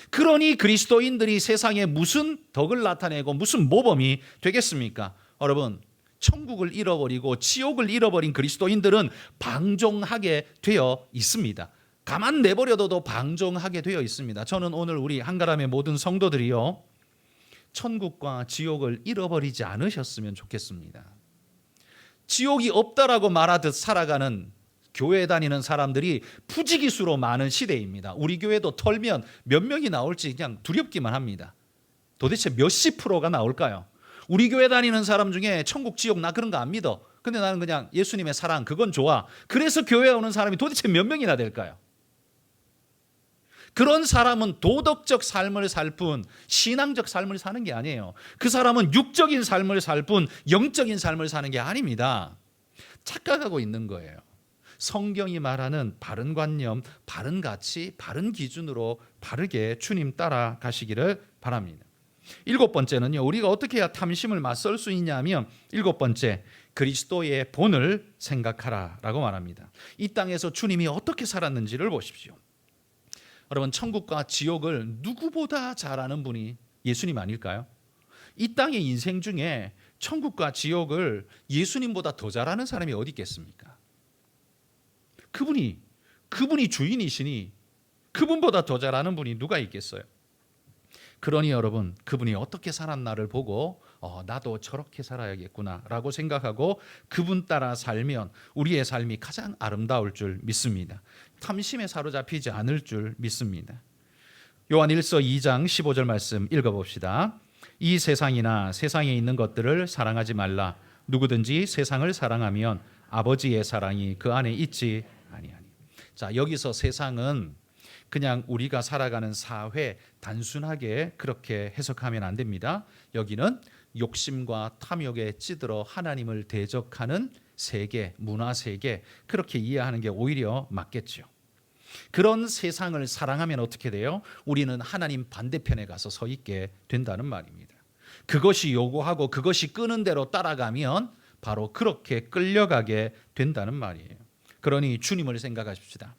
그러니 그리스도인들이 세상에 무슨 덕을 나타내고 무슨 모범이 되겠습니까? 여러분, 천국을 잃어버리고 지옥을 잃어버린 그리스도인들은 방종하게 되어 있습니다. 가만 내버려둬도 방종하게 되어 있습니다. 저는 오늘 우리 한가람의 모든 성도들이요, 천국과 지옥을 잃어버리지 않으셨으면 좋겠습니다. 지옥이 없다라고 말하듯 살아가는 교회 다니는 사람들이 부지기수로 많은 시대입니다. 우리 교회도 털면 몇 명이 나올지 그냥 두렵기만 합니다. 도대체 몇십 프로가 나올까요? 우리 교회 다니는 사람 중에 천국 지옥 나 그런 거 안 믿어. 근데 나는 그냥 예수님의 사랑 그건 좋아. 그래서 교회에 오는 사람이 도대체 몇 명이나 될까요? 그런 사람은 도덕적 삶을 살 뿐 신앙적 삶을 사는 게 아니에요. 그 사람은 육적인 삶을 살 뿐 영적인 삶을 사는 게 아닙니다. 착각하고 있는 거예요. 성경이 말하는 바른 관념, 바른 가치, 바른 기준으로 바르게 주님 따라가시기를 바랍니다. 7번째는요, 우리가 어떻게 해야 탐심을 맞설 수 있냐면 7번째, 그리스도의 본을 생각하라라고 말합니다. 이 땅에서 주님이 어떻게 살았는지를 보십시오. 여러분, 천국과 지옥을 누구보다 잘 아는 분이 예수님 아닐까요? 이 땅의 인생 중에 천국과 지옥을 예수님보다 더 잘 아는 사람이 어디 있겠습니까? 그분이 주인이시니 그분보다 더 잘 아는 분이 누가 있겠어요? 그러니 여러분, 그분이 어떻게 살았나를 보고 나도 저렇게 살아야겠구나라고 생각하고 그분 따라 살면 우리의 삶이 가장 아름다울 줄 믿습니다. 탐심에 사로잡히지 않을 줄 믿습니다. 요한일서 2장 15절 말씀 읽어봅시다. 이 세상이나 세상에 있는 것들을 사랑하지 말라. 누구든지 세상을 사랑하면 아버지의 사랑이 그 안에 있지 아니하니. 자, 여기서 세상은 그냥 우리가 살아가는 사회 단순하게 그렇게 해석하면 안 됩니다. 여기는 욕심과 탐욕에 찌들어 하나님을 대적하는 세계, 문화 세계, 그렇게 이해하는 게 오히려 맞겠죠. 그런 세상을 사랑하면 어떻게 돼요? 우리는 하나님 반대편에 가서 서 있게 된다는 말입니다. 그것이 요구하고 그것이 끄는 대로 따라가면 바로 그렇게 끌려가게 된다는 말이에요. 그러니 주님을 생각하십시다.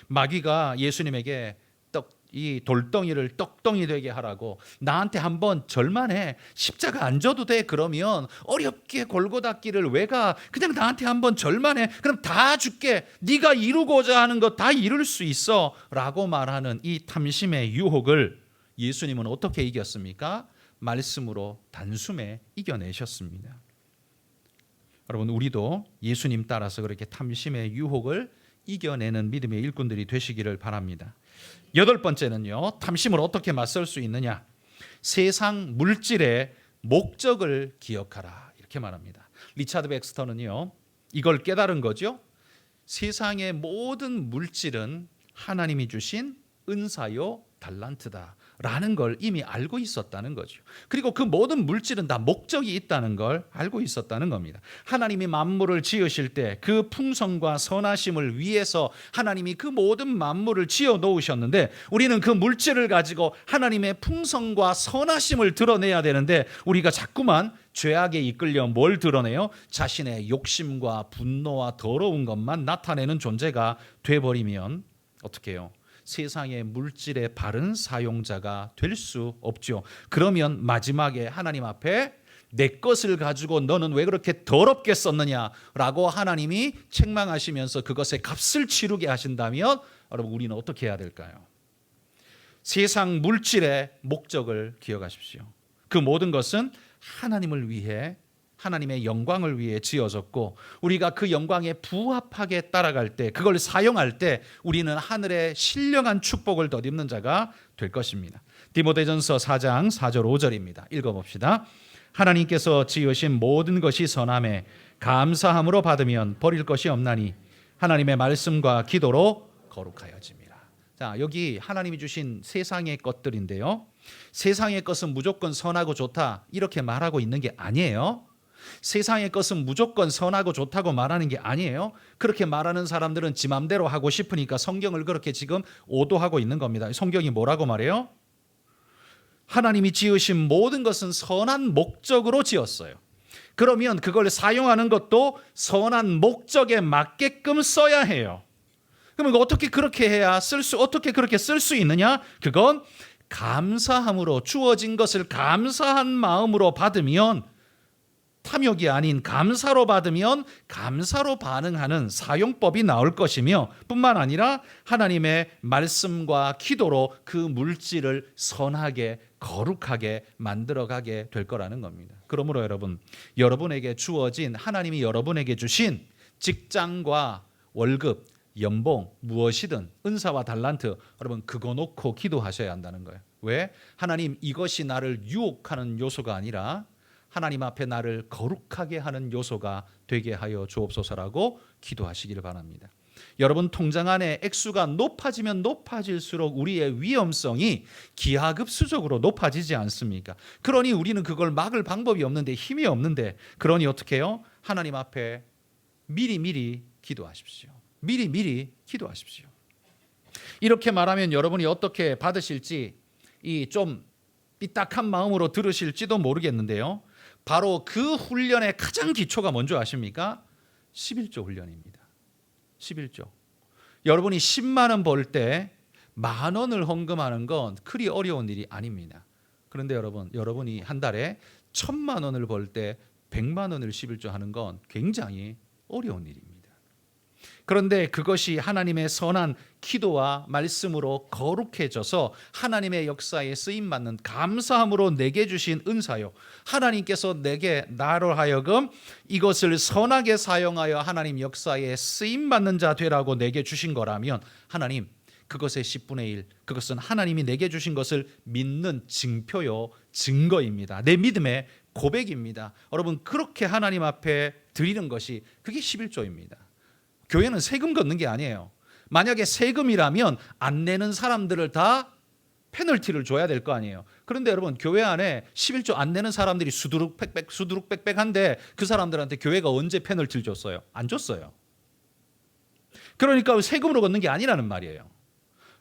마귀가 예수님에게 이 돌덩이를 떡덩이 되게 하라고, 나한테 한번 절만해, 십자가 안 져도 돼, 그러면 어렵게 골고다 길을 왜 가? 그냥 나한테 한번 절만해, 그럼 다 줄게, 네가 이루고자 하는 것 다 이룰 수 있어 라고 말하는 이 탐심의 유혹을 예수님은 어떻게 이겼습니까? 말씀으로 단숨에 이겨내셨습니다. 여러분, 우리도 예수님 따라서 그렇게 탐심의 유혹을 이겨내는 믿음의 일꾼들이 되시기를 바랍니다. 여덟 번째는요, 탐심을 어떻게 맞설 수 있느냐? 세상 물질의 목적을 기억하라, 이렇게 말합니다. 리차드 백스터는요, 이걸 깨달은 거죠. 세상의 모든 물질은 하나님이 주신 은사요 달란트다 라는 걸 이미 알고 있었다는 거죠. 그리고 그 모든 물질은 다 목적이 있다는 걸 알고 있었다는 겁니다. 하나님이 만물을 지으실 때 그 풍성과 선하심을 위해서 하나님이 그 모든 만물을 지어 놓으셨는데, 우리는 그 물질을 가지고 하나님의 풍성과 선하심을 드러내야 되는데, 우리가 자꾸만 죄악에 이끌려 뭘 드러내요? 자신의 욕심과 분노와 더러운 것만 나타내는 존재가 돼버리면 어떻게 해요? 세상의 물질의 바른 사용자가 될 수 없죠. 그러면 마지막에 하나님 앞에 내 것을 가지고 너는 왜 그렇게 더럽게 썼느냐라고 하나님이 책망하시면서 그것의 값을 치르게 하신다면, 여러분, 우리는 어떻게 해야 될까요? 세상 물질의 목적을 기억하십시오. 그 모든 것은 하나님을 위해, 하나님의 영광을 위해 지어졌고, 우리가 그 영광에 부합하게 따라갈 때, 그걸 사용할 때 우리는 하늘의 신령한 축복을 덧입는 자가 될 것입니다. 디모데전서 4장 4절 5절입니다. 읽어봅시다. 하나님께서 지으신 모든 것이 선함에 감사함으로 받으면 버릴 것이 없나니 하나님의 말씀과 기도로 거룩하여짐이라. 자, 여기 하나님이 주신 세상의 것들인데요, 세상의 것은 무조건 선하고 좋다 이렇게 말하고 있는 게 아니에요. 세상의 것은 무조건 선하고 좋다고 말하는 게 아니에요. 그렇게 말하는 사람들은 지 맘대로 하고 싶으니까 성경을 그렇게 지금 오도하고 있는 겁니다. 성경이 뭐라고 말해요? 하나님이 지으신 모든 것은 선한 목적으로 지었어요. 그러면 그걸 사용하는 것도 선한 목적에 맞게끔 써야 해요. 그러면 어떻게 그렇게 해야 어떻게 그렇게 쓸 수 있느냐? 그건 감사함으로, 주어진 것을 감사한 마음으로 받으면, 탐욕이 아닌 감사로 받으면 감사로 반응하는 사용법이 나올 것이며, 뿐만 아니라 하나님의 말씀과 기도로 그 물질을 선하게 거룩하게 만들어가게 될 거라는 겁니다. 그러므로 여러분, 여러분에게 주어진, 하나님이 여러분에게 주신 직장과 월급, 연봉, 무엇이든 은사와 달란트, 여러분 그거 놓고 기도하셔야 한다는 거예요. 왜? 하나님, 이것이 나를 유혹하는 요소가 아니라 하나님 앞에 나를 거룩하게 하는 요소가 되게 하여 주옵소서라고 기도하시기를 바랍니다. 여러분, 통장 안에 액수가 높아지면 높아질수록 우리의 위험성이 기하급수적으로 높아지지 않습니까? 그러니 우리는 그걸 막을 방법이 없는데, 힘이 없는데, 그러니 어떻게 해요? 하나님 앞에 미리미리 기도하십시오. 미리미리 기도하십시오. 이렇게 말하면 여러분이 어떻게 받으실지 이 좀 삐딱한 마음으로 들으실지도 모르겠는데요, 바로 그 훈련의 가장 기초가 뭔지 아십니까? 11조 훈련입니다. 11조. 여러분이 10만 원 벌 때 10,000원을 헌금하는 건 그리 어려운 일이 아닙니다. 그런데 여러분이 한 달에 1,000만 원을 벌 때 100만 원을 11조 하는 건 굉장히 어려운 일입니다. 그런데 그것이 하나님의 선한 기도와 말씀으로 거룩해져서 하나님의 역사에 쓰임받는, 감사함으로 내게 주신 은사요, 하나님께서 나로 하여금 이것을 선하게 사용하여 하나님 역사에 쓰임받는 자 되라고 내게 주신 거라면, 하나님, 그것의 10분의 1, 그것은 하나님이 내게 주신 것을 믿는 증표요, 증거입니다. 내 믿음의 고백입니다. 여러분, 그렇게 하나님 앞에 드리는 것이, 그게 11조입니다. 교회는 세금 걷는 게 아니에요. 만약에 세금이라면 안 내는 사람들을 다 페널티를 줘야 될 거 아니에요. 그런데 여러분, 교회 안에 11조 안 내는 사람들이 수두룩 빽빽한데 그 사람들한테 교회가 언제 페널티를 줬어요? 안 줬어요. 그러니까 세금으로 걷는 게 아니라는 말이에요.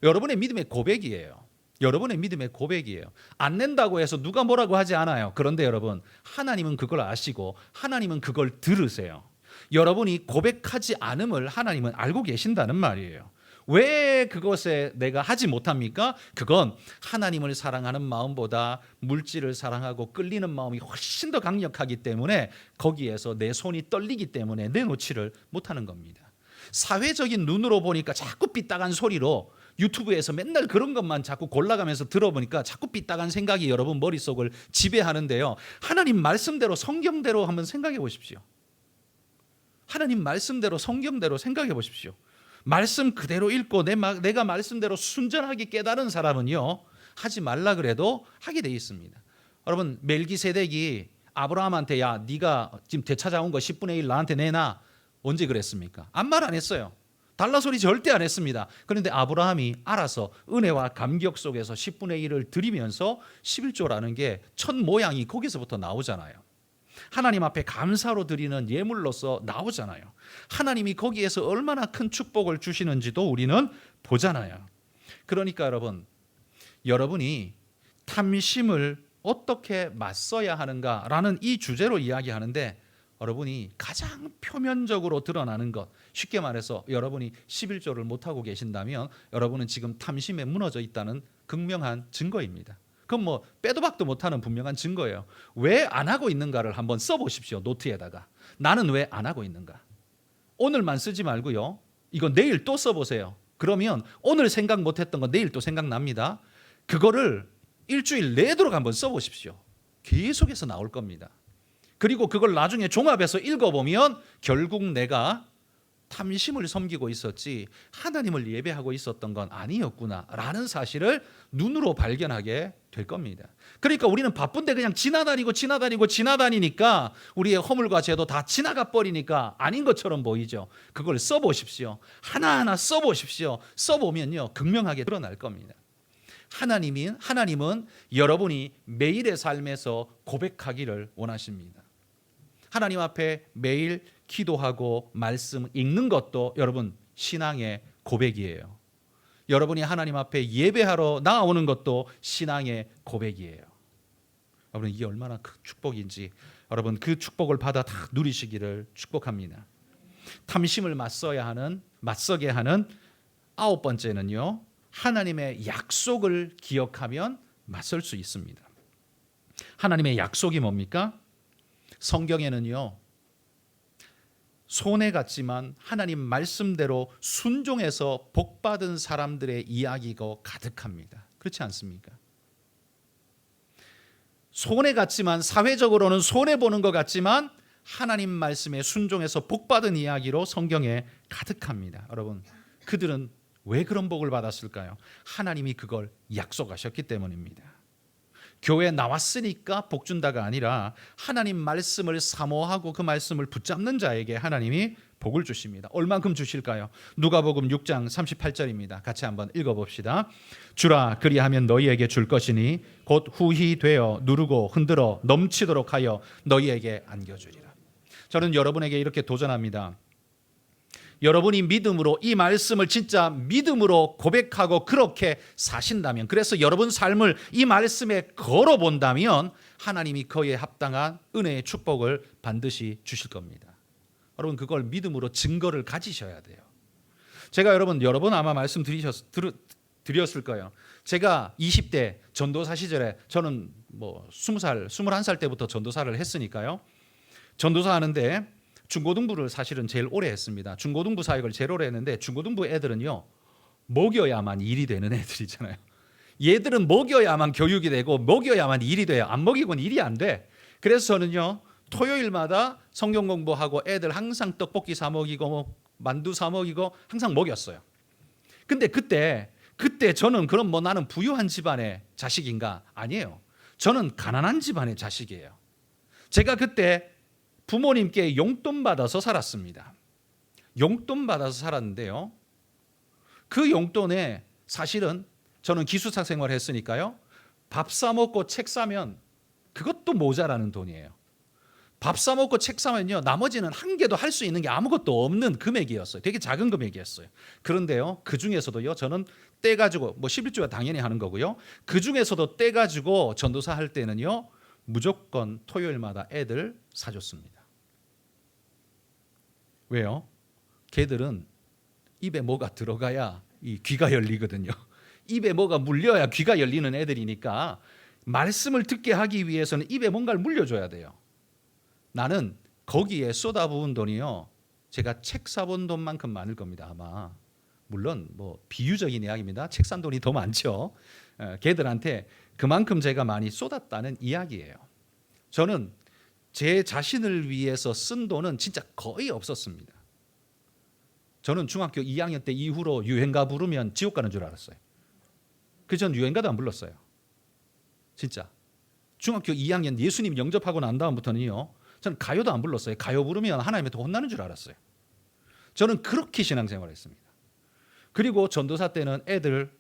여러분의 믿음의 고백이에요. 여러분의 믿음의 고백이에요. 안 낸다고 해서 누가 뭐라고 하지 않아요. 그런데 여러분, 하나님은 그걸 아시고 하나님은 그걸 들으세요. 여러분이 고백하지 않음을 하나님은 알고 계신다는 말이에요. 왜 그것에 내가 하지 못합니까? 그건 하나님을 사랑하는 마음보다 물질을 사랑하고 끌리는 마음이 훨씬 더 강력하기 때문에, 거기에서 내 손이 떨리기 때문에 내놓지를 못하는 겁니다. 사회적인 눈으로 보니까 자꾸 삐딱한 소리로, 유튜브에서 맨날 그런 것만 자꾸 골라가면서 들어보니까 자꾸 삐딱한 생각이 여러분 머릿속을 지배하는데요, 하나님 말씀대로, 성경대로 한번 생각해 보십시오. 하나님 말씀대로, 성경대로 생각해 보십시오. 말씀 그대로 읽고 내가 말씀대로 순전하게 깨달은 사람은요, 하지 말라 그래도 하게 돼 있습니다. 여러분, 멜기세덱이 아브라함한테 야, 네가 지금 되찾아온 거 10분의 1 나한테 내놔. 언제 그랬습니까? 아무 말 안 했어요. 달라 소리 절대 안 했습니다. 그런데 아브라함이 알아서 은혜와 감격 속에서 10분의 1을 드리면서 11조라는 게 첫 모양이 거기서부터 나오잖아요. 하나님 앞에 감사로 드리는 예물로서 나오잖아요. 하나님이 거기에서 얼마나 큰 축복을 주시는지도 우리는 보잖아요. 그러니까 여러분이 탐심을 어떻게 맞서야 하는가라는 이 주제로 이야기하는데, 여러분이 가장 표면적으로 드러나는 것, 쉽게 말해서 여러분이 11조를 못하고 계신다면 여러분은 지금 탐심에 무너져 있다는 극명한 증거입니다. 그건 뭐 빼도 박도 못하는 분명한 증거예요. 왜 안 하고 있는가를 한번 써보십시오. 노트에다가. 나는 왜 안 하고 있는가. 오늘만 쓰지 말고요, 이거 내일 또 써보세요. 그러면 오늘 생각 못했던 거 내일 또 생각납니다. 그거를 일주일 내도록 한번 써보십시오. 계속해서 나올 겁니다. 그리고 그걸 나중에 종합해서 읽어보면 결국 내가 탐심을 섬기고 있었지 하나님을 예배하고 있었던 건 아니었구나 라는 사실을 눈으로 발견하게 될 겁니다. 그러니까 우리는 바쁜데 그냥 지나다니니까 우리의 허물과 죄도 다 지나가 버리니까 아닌 것처럼 보이죠. 그걸 써보십시오. 하나하나 써보십시오. 써보면요, 극명하게 드러날 겁니다. 하나님은 여러분이 매일의 삶에서 고백하기를 원하십니다. 하나님 앞에 매일 기도하고 말씀 읽는 것도 여러분 신앙의 고백이에요. 여러분이 하나님 앞에 예배하러 나오는 것도 신앙의 고백이에요. 여러분, 이게 얼마나 큰 축복인지 여러분 그 축복을 받아 다 누리시기를 축복합니다. 탐심을 맞서게 하는 9번째는요, 하나님의 약속을 기억하면 맞설 수 있습니다. 하나님의 약속이 뭡니까? 성경에는요, 손해 같지만 하나님 말씀대로 순종해서 복받은 사람들의 이야기가 가득합니다. 그렇지 않습니까? 손해 같지만, 사회적으로는 손해 보는 것 같지만 하나님 말씀에 순종해서 복받은 이야기로 성경에 가득합니다. 여러분, 그들은 왜 그런 복을 받았을까요? 하나님이 그걸 약속하셨기 때문입니다. 교회에 나왔으니까 복 준다가 아니라 하나님 말씀을 사모하고 그 말씀을 붙잡는 자에게 하나님이 복을 주십니다. 얼만큼 주실까요? 누가복음 6장 38절입니다. 같이 한번 읽어봅시다. 주라, 그리하면 너희에게 줄 것이니 곧 후히 되어 누르고 흔들어 넘치도록 하여 너희에게 안겨주리라. 저는 여러분에게 이렇게 도전합니다. 여러분이 믿음으로 이 말씀을 진짜 믿음으로 고백하고 그렇게 사신다면, 그래서 여러분 삶을 이 말씀에 걸어본다면 하나님이 그에 합당한 은혜의 축복을 반드시 주실 겁니다. 여러분, 그걸 믿음으로 증거를 가지셔야 돼요. 제가 여러 번 아마 말씀 드렸을 거예요. 제가 20대 전도사 시절에 저는 20살, 21살 때부터 전도사를 했으니까요. 전도사 하는데 중고등부를 사실은 제일 오래 했습니다. 중고등부 사역을 제일 오래 했는데, 중고등부 애들은요, 먹여야만 일이 되는 애들이잖아요. 얘들은 먹여야만 교육이 되고 먹여야만 일이 돼요. 안 먹이고는 일이 안 돼. 그래서 저는요, 토요일마다 성경 공부하고 애들 항상 떡볶이 사 먹이고 만두 사 먹이고 항상 먹였어요. 근데 그때 저는 그럼 나는 부유한 집안의 자식인가? 아니에요. 저는 가난한 집안의 자식이에요. 제가 그때 부모님께 용돈 받아서 살았습니다. 용돈 받아서 살았는데요, 그 용돈에 사실은 저는 기숙사 생활을 했으니까요, 밥 사 먹고 책 사면 그것도 모자라는 돈이에요. 밥 사 먹고 책 사면요, 나머지는 한 개도 할 수 있는 게 아무것도 없는 금액이었어요. 되게 작은 금액이었어요. 그런데요, 그 중에서도요, 저는 떼가지고 11조가 당연히 하는 거고요, 그 중에서도 떼가지고 전도사 할 때는요, 무조건 토요일마다 애들 사줬습니다. 왜요? 걔들은 입에 뭐가 들어가야 이 귀가 열리거든요. 입에 뭐가 물려야 귀가 열리는 애들이니까 말씀을 듣게 하기 위해서는 입에 뭔가를 물려줘야 돼요. 나는 거기에 쏟아부은 돈이요, 제가 책 사본 돈만큼 많을 겁니다. 아마. 물론 비유적인 이야기입니다. 책 산 돈이 더 많죠. 걔들한테 그만큼 제가 많이 쏟았다는 이야기예요. 저는 제 자신을 위해서 쓴 돈은 진짜 거의 없었습니다. 저는 중학교 2학년 때 이후로 유행가 부르면 지옥 가는 줄 알았어요. 그래서 전 유행가도 안 불렀어요. 진짜. 중학교 2학년 예수님 영접하고 난 다음부터는요, 저는 가요도 안 불렀어요. 가요 부르면 하나님한테 혼나는 줄 알았어요. 저는 그렇게 신앙생활을 했습니다. 그리고 전도사 때는 애들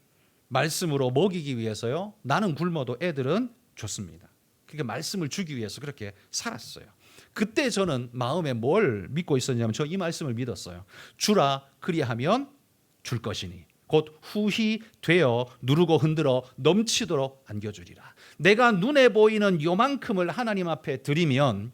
말씀으로 먹이기 위해서요, 나는 굶어도 애들은 줬습니다. 그러니까 말씀을 주기 위해서 그렇게 살았어요. 그때 저는 마음에 뭘 믿고 있었냐면 저 이 말씀을 믿었어요. 주라 그리하면 줄 것이니 곧 후히 되어 누르고 흔들어 넘치도록 안겨주리라. 내가 눈에 보이는 요만큼을 하나님 앞에 드리면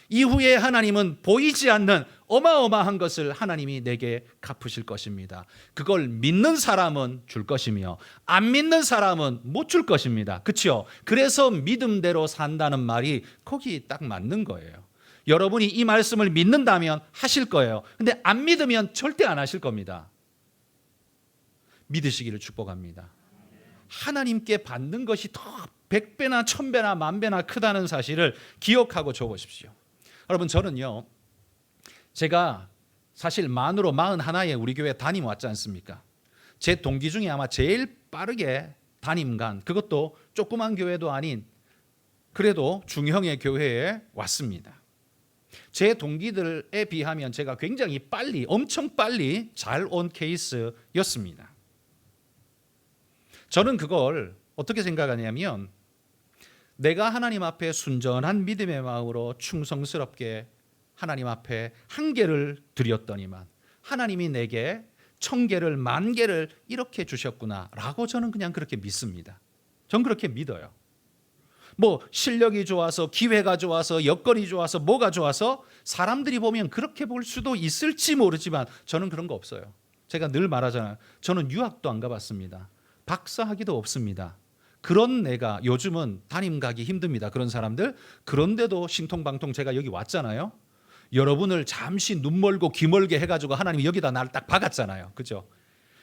이후에 하나님은 보이지 않는 어마어마한 것을 하나님이 내게 갚으실 것입니다. 그걸 믿는 사람은 줄 것이며 안 믿는 사람은 못 줄 것입니다. 그렇죠? 그래서 믿음대로 산다는 말이 거기 딱 맞는 거예요. 여러분이 이 말씀을 믿는다면 하실 거예요. 근데 안 믿으면 절대 안 하실 겁니다. 믿으시기를 축복합니다. 하나님께 받는 것이 더 100배나 1000배나 10,000배나 크다는 사실을 기억하고 줘보십시오. 여러분, 저는요, 제가 사실 만으로 41에 우리 교회 담임 왔지 않습니까? 제 동기 중에 아마 제일 빠르게 담임 간, 그것도 조그만 교회도 아닌 그래도 중형의 교회에 왔습니다. 제 동기들에 비하면 제가 굉장히 빨리, 엄청 빨리 잘 온 케이스였습니다. 저는 그걸 어떻게 생각하냐면, 내가 하나님 앞에 순전한 믿음의 마음으로 충성스럽게 하나님 앞에 1개를 드렸더니만 하나님이 내게 1000개를 10,000개를 이렇게 주셨구나라고 저는 그냥 그렇게 믿습니다. 전 그렇게 믿어요. 뭐 실력이 좋아서, 기회가 좋아서, 여건이 좋아서, 뭐가 좋아서 사람들이 보면 그렇게 볼 수도 있을지 모르지만 저는 그런 거 없어요. 제가 늘 말하잖아요. 저는 유학도 안 가봤습니다. 박사학위도 없습니다. 그런 내가, 요즘은 담임 가기 힘듭니다. 그런 사람들. 그런데도 신통방통 제가 여기 왔잖아요. 여러분을 잠시 눈 멀고 귀 멀게 해가지고 하나님이 여기다 나를 딱 박았잖아요. 그죠?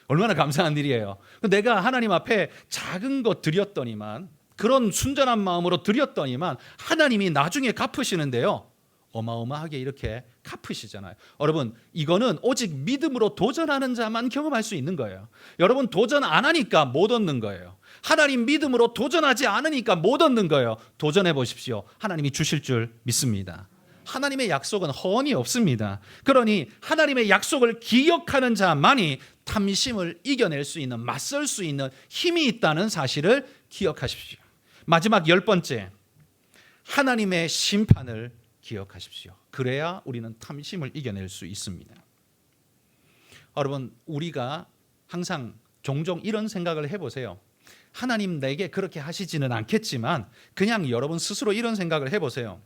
얼마나 감사한 일이에요. 내가 하나님 앞에 작은 것 드렸더니만, 그런 순전한 마음으로 드렸더니만 하나님이 나중에 갚으시는데요, 어마어마하게 이렇게 갚으시잖아요. 여러분, 이거는 오직 믿음으로 도전하는 자만 경험할 수 있는 거예요. 여러분, 도전 안 하니까 못 얻는 거예요. 하나님 믿음으로 도전하지 않으니까 못 얻는 거예요. 도전해 보십시오. 하나님이 주실 줄 믿습니다. 하나님의 약속은 허언이 없습니다. 그러니 하나님의 약속을 기억하는 자만이 탐심을 이겨낼 수 있는, 맞설 수 있는 힘이 있다는 사실을 기억하십시오. 마지막 10번째, 하나님의 심판을 기억하십시오. 그래야 우리는 탐심을 이겨낼 수 있습니다. 여러분, 우리가 항상 종종 이런 생각을 해보세요. 하나님 내게 그렇게 하시지는 않겠지만 그냥 여러분 스스로 이런 생각을 해보세요.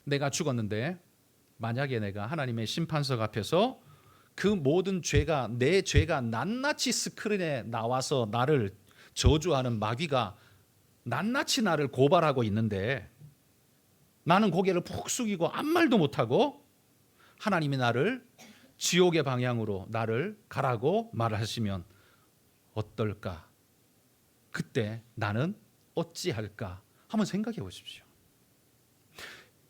내가 죽었는데 만약에 내가 하나님의 심판석 앞에서 그 모든 죄가, 내 죄가 낱낱이 스크린에 나와서 나를 저주하는 마귀가 낱낱이 나를 고발하고 있는데 나는 고개를 푹 숙이고 아무 말도 못하고 하나님이 나를 지옥의 방향으로 나를 가라고 말하시면 어떨까? 그때 나는 어찌할까? 한번 생각해 보십시오.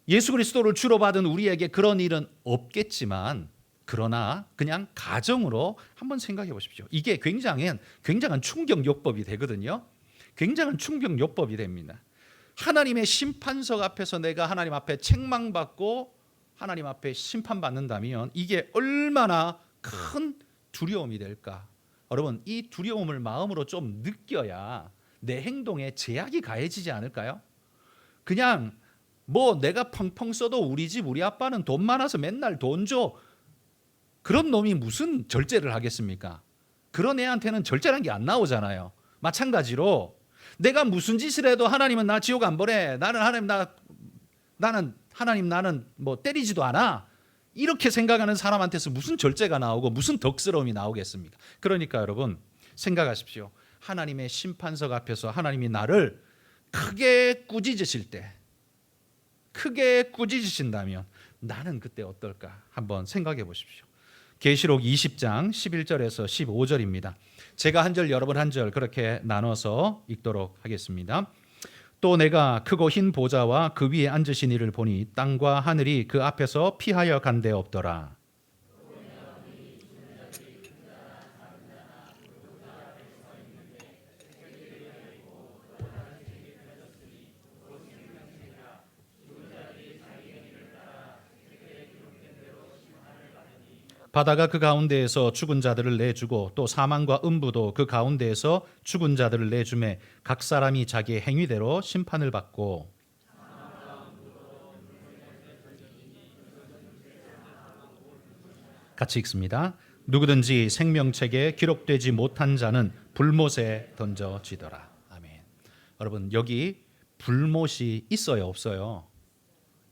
예수 그리스도를 주로 받은 우리에게 그런 일은 없겠지만, 그러나 그냥 가정으로 한번 생각해 보십시오. 이게 굉장한 충격요법이 되거든요. 굉장한 충격요법이 됩니다. 하나님의 심판석 앞에서 내가 하나님 앞에 책망받고 하나님 앞에 심판받는다면 이게 얼마나 큰 두려움이 될까? 여러분, 이 두려움을 마음으로 좀 느껴야 내 행동에 제약이 가해지지 않을까요? 그냥 뭐 내가 펑펑 써도 우리 집 우리 아빠는 돈 많아서 맨날 돈 줘, 그런 놈이 무슨 절제를 하겠습니까? 그런 애한테는 절제라는 게 안 나오잖아요. 마찬가지로 내가 무슨 짓을 해도 하나님은 나 지옥 안 보내, 나는 하나님 나는 뭐 때리지도 않아, 이렇게 생각하는 사람한테서 무슨 절제가 나오고 무슨 덕스러움이 나오겠습니까? 그러니까 여러분 생각하십시오. 하나님의 심판석 앞에서 하나님이 나를 크게 꾸짖으실 때, 크게 꾸짖으신다면 나는 그때 어떨까? 한번 생각해 보십시오. 계시록 20장 11절에서 15절입니다. 제가 한 절 여러분 한 절 그렇게 나눠서 읽도록 하겠습니다. 또 내가 크고 흰 보좌와 그 위에 앉으신 이를 보니 땅과 하늘이 그 앞에서 피하여 간데 없더라. 바다가 그 가운데에서 죽은 자들을 내주고 또 사망과 음부도 그 가운데에서 죽은 자들을 내주매 각 사람이 자기의 행위대로 심판을 받고 같이 읽습니다. 누구든지 생명책에 기록되지 못한 자는 불못에 던져지더라. 아멘. 여러분 여기 불못이 있어요, 없어요?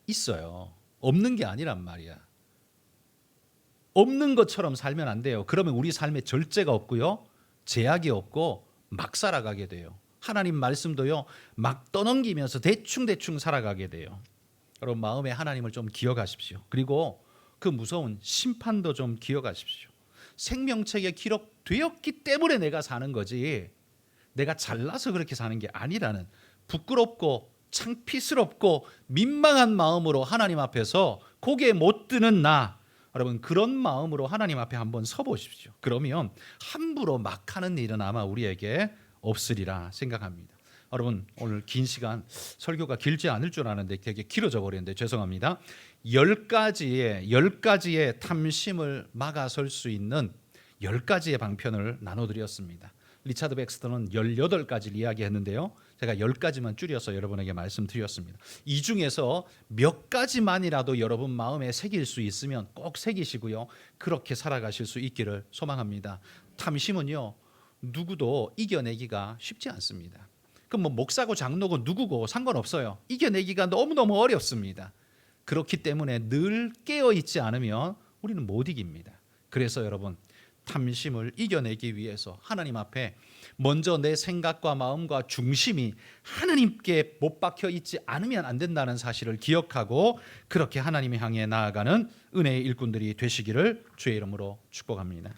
있어요. 없는 게 아니란 말이야. 없는 것처럼 살면 안 돼요. 그러면 우리 삶에 절제가 없고요, 제약이 없고 막 살아가게 돼요. 하나님 말씀도요, 막 떠넘기면서 대충 살아가게 돼요. 여러분 마음에 하나님을 좀 기억하십시오. 그리고 그 무서운 심판도 좀 기억하십시오. 생명책에 기록되었기 때문에 내가 사는 거지, 내가 잘나서 그렇게 사는 게 아니라는 부끄럽고 창피스럽고 민망한 마음으로 하나님 앞에서 고개 못 드는 나, 여러분 그런 마음으로 하나님 앞에 한번 서보십시오. 그러면 함부로 막 하는 일은 아마 우리에게 없으리라 생각합니다. 여러분 오늘 긴 시간 설교가 길지 않을 줄 아는데 되게 길어져 버렸는데 죄송합니다. 10가지의 탐심을 막아설 수 있는 10가지의 방편을 나눠드렸습니다. 리차드 백스터는 18가지를 이야기했는데요, 제가 10가지만 줄여서 여러분에게 말씀드렸습니다. 이 중에서 몇 가지만이라도 여러분 마음에 새길 수 있으면 꼭 새기시고요, 그렇게 살아가실 수 있기를 소망합니다. 탐심은요, 누구도 이겨내기가 쉽지 않습니다. 그럼 뭐 목사고 장로고 누구고 상관없어요. 이겨내기가 너무너무 어렵습니다. 그렇기 때문에 늘 깨어있지 않으면 우리는 못 이깁니다. 그래서 여러분 탐심을 이겨내기 위해서 하나님 앞에 먼저 내 생각과 마음과 중심이 하나님께 못 박혀 있지 않으면 안 된다는 사실을 기억하고 그렇게 하나님을 향해 나아가는 은혜의 일꾼들이 되시기를 주의 이름으로 축복합니다.